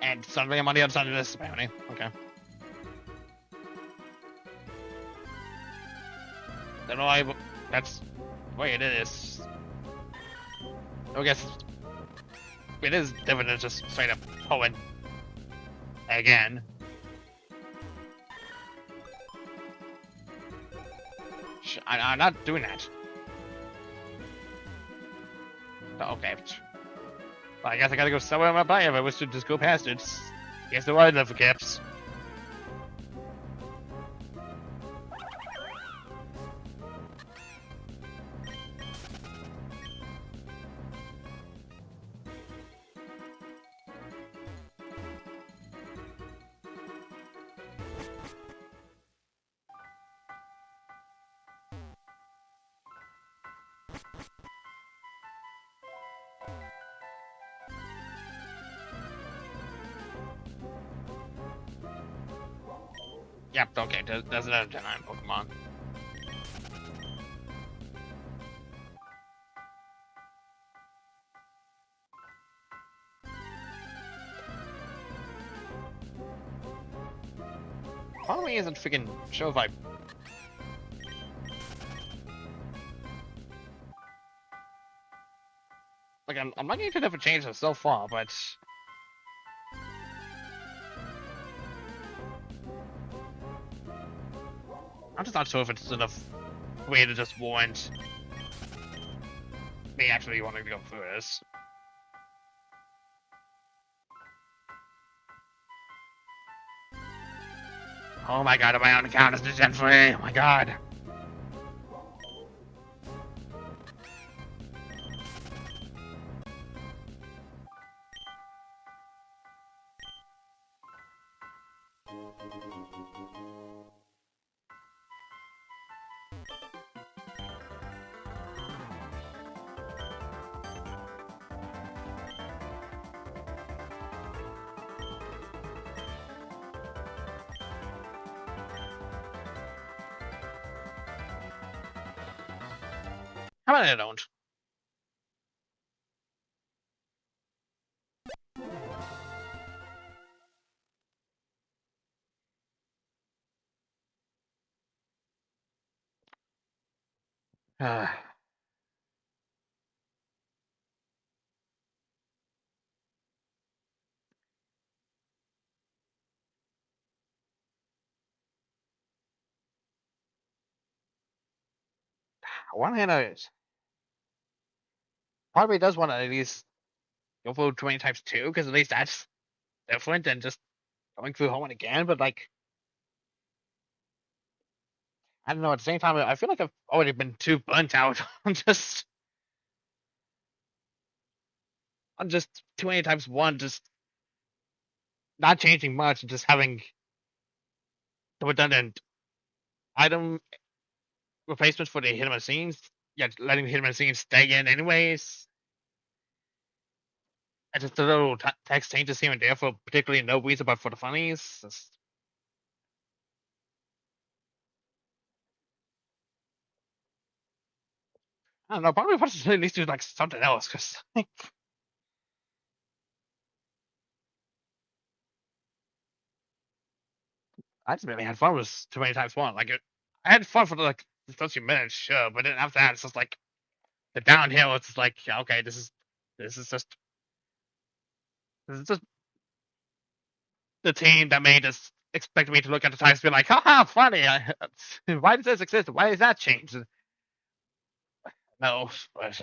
And suddenly I'm on the other side of this, apparently. Okay. Don't know why. That's the way it is. I guess it is different than just straight up pulling again. I'm not doing that. Okay. Well, I guess I gotta go somewhere on my bike if I wish to just go past it. Yes, there are enough gaps. Yep, okay, there's another giant Pokemon. Part of me isn't freaking sure if I... Like, I'm not getting to never change it so far, but... I'm just not sure if it's enough way to just warrant me actually wanting to go through this. Oh my god, my own account is Gen 3! Oh my god! How about I don't? One hand is... Part of me does want to at least go through 20 times 2, because at least that's different than just going through home and again, but like... I don't know, at the same time, I feel like I've already been too burnt out on just 20 times 1, just not changing much, and just having the redundant item replacements for the hidden machines, yet letting the hidden machines stay in anyways. And just the little text changes here and there for particularly no reason, but for the funnies. I don't know, probably wants to at least do like something else, because I just really had fun with too many times 1. Like, I had fun for like the first few minutes, sure, but then after that, it's just like the downhill. It's just like, yeah, okay, this is just the team that made us expect me to look at the times and be like, haha, funny. Why does this exist? Why does that change? No, but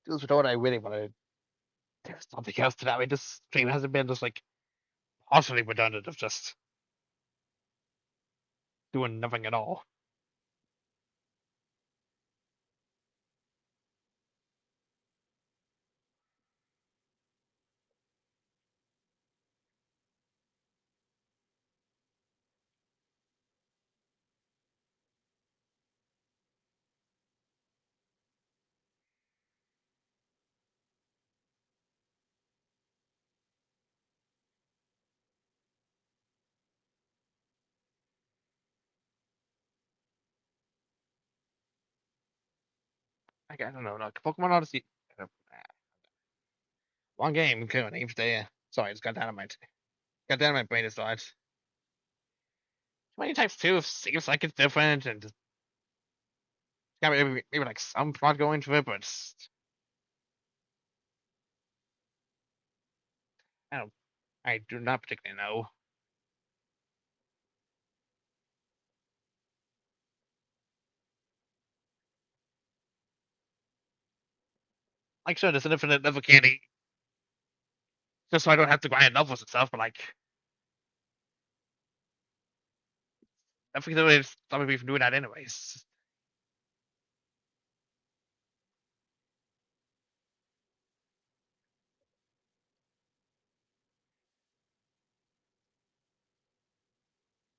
this is what I really wanted. There's something else to that. I mean, this stream hasn't been just like utterly redundant of just doing nothing at all. Like, I don't know, like Pokemon Odyssey. One game, good names there. Sorry, it's got down on my brain is died. 20 types 2 seems like it's different, and got maybe like some plot going to it, but I do not particularly know. Like, sure, there's an infinite level candy, just so I don't have to grind levels and stuff. But like, I think there is stopping me from doing that anyways.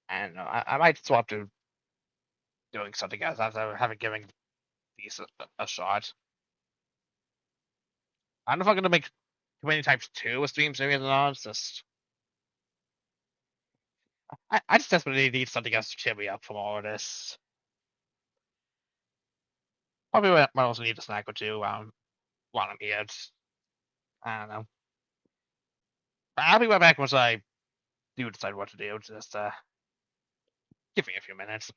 And I might swap to doing something else after having given these a shot. I don't know if I'm gonna make too many times two streams maybe or not. It's just I just desperately need something else to cheer me up from all of this. Probably might also need a snack or two while I'm here. I don't know. But I'll be right back once I do decide what to do. Just give me a few minutes.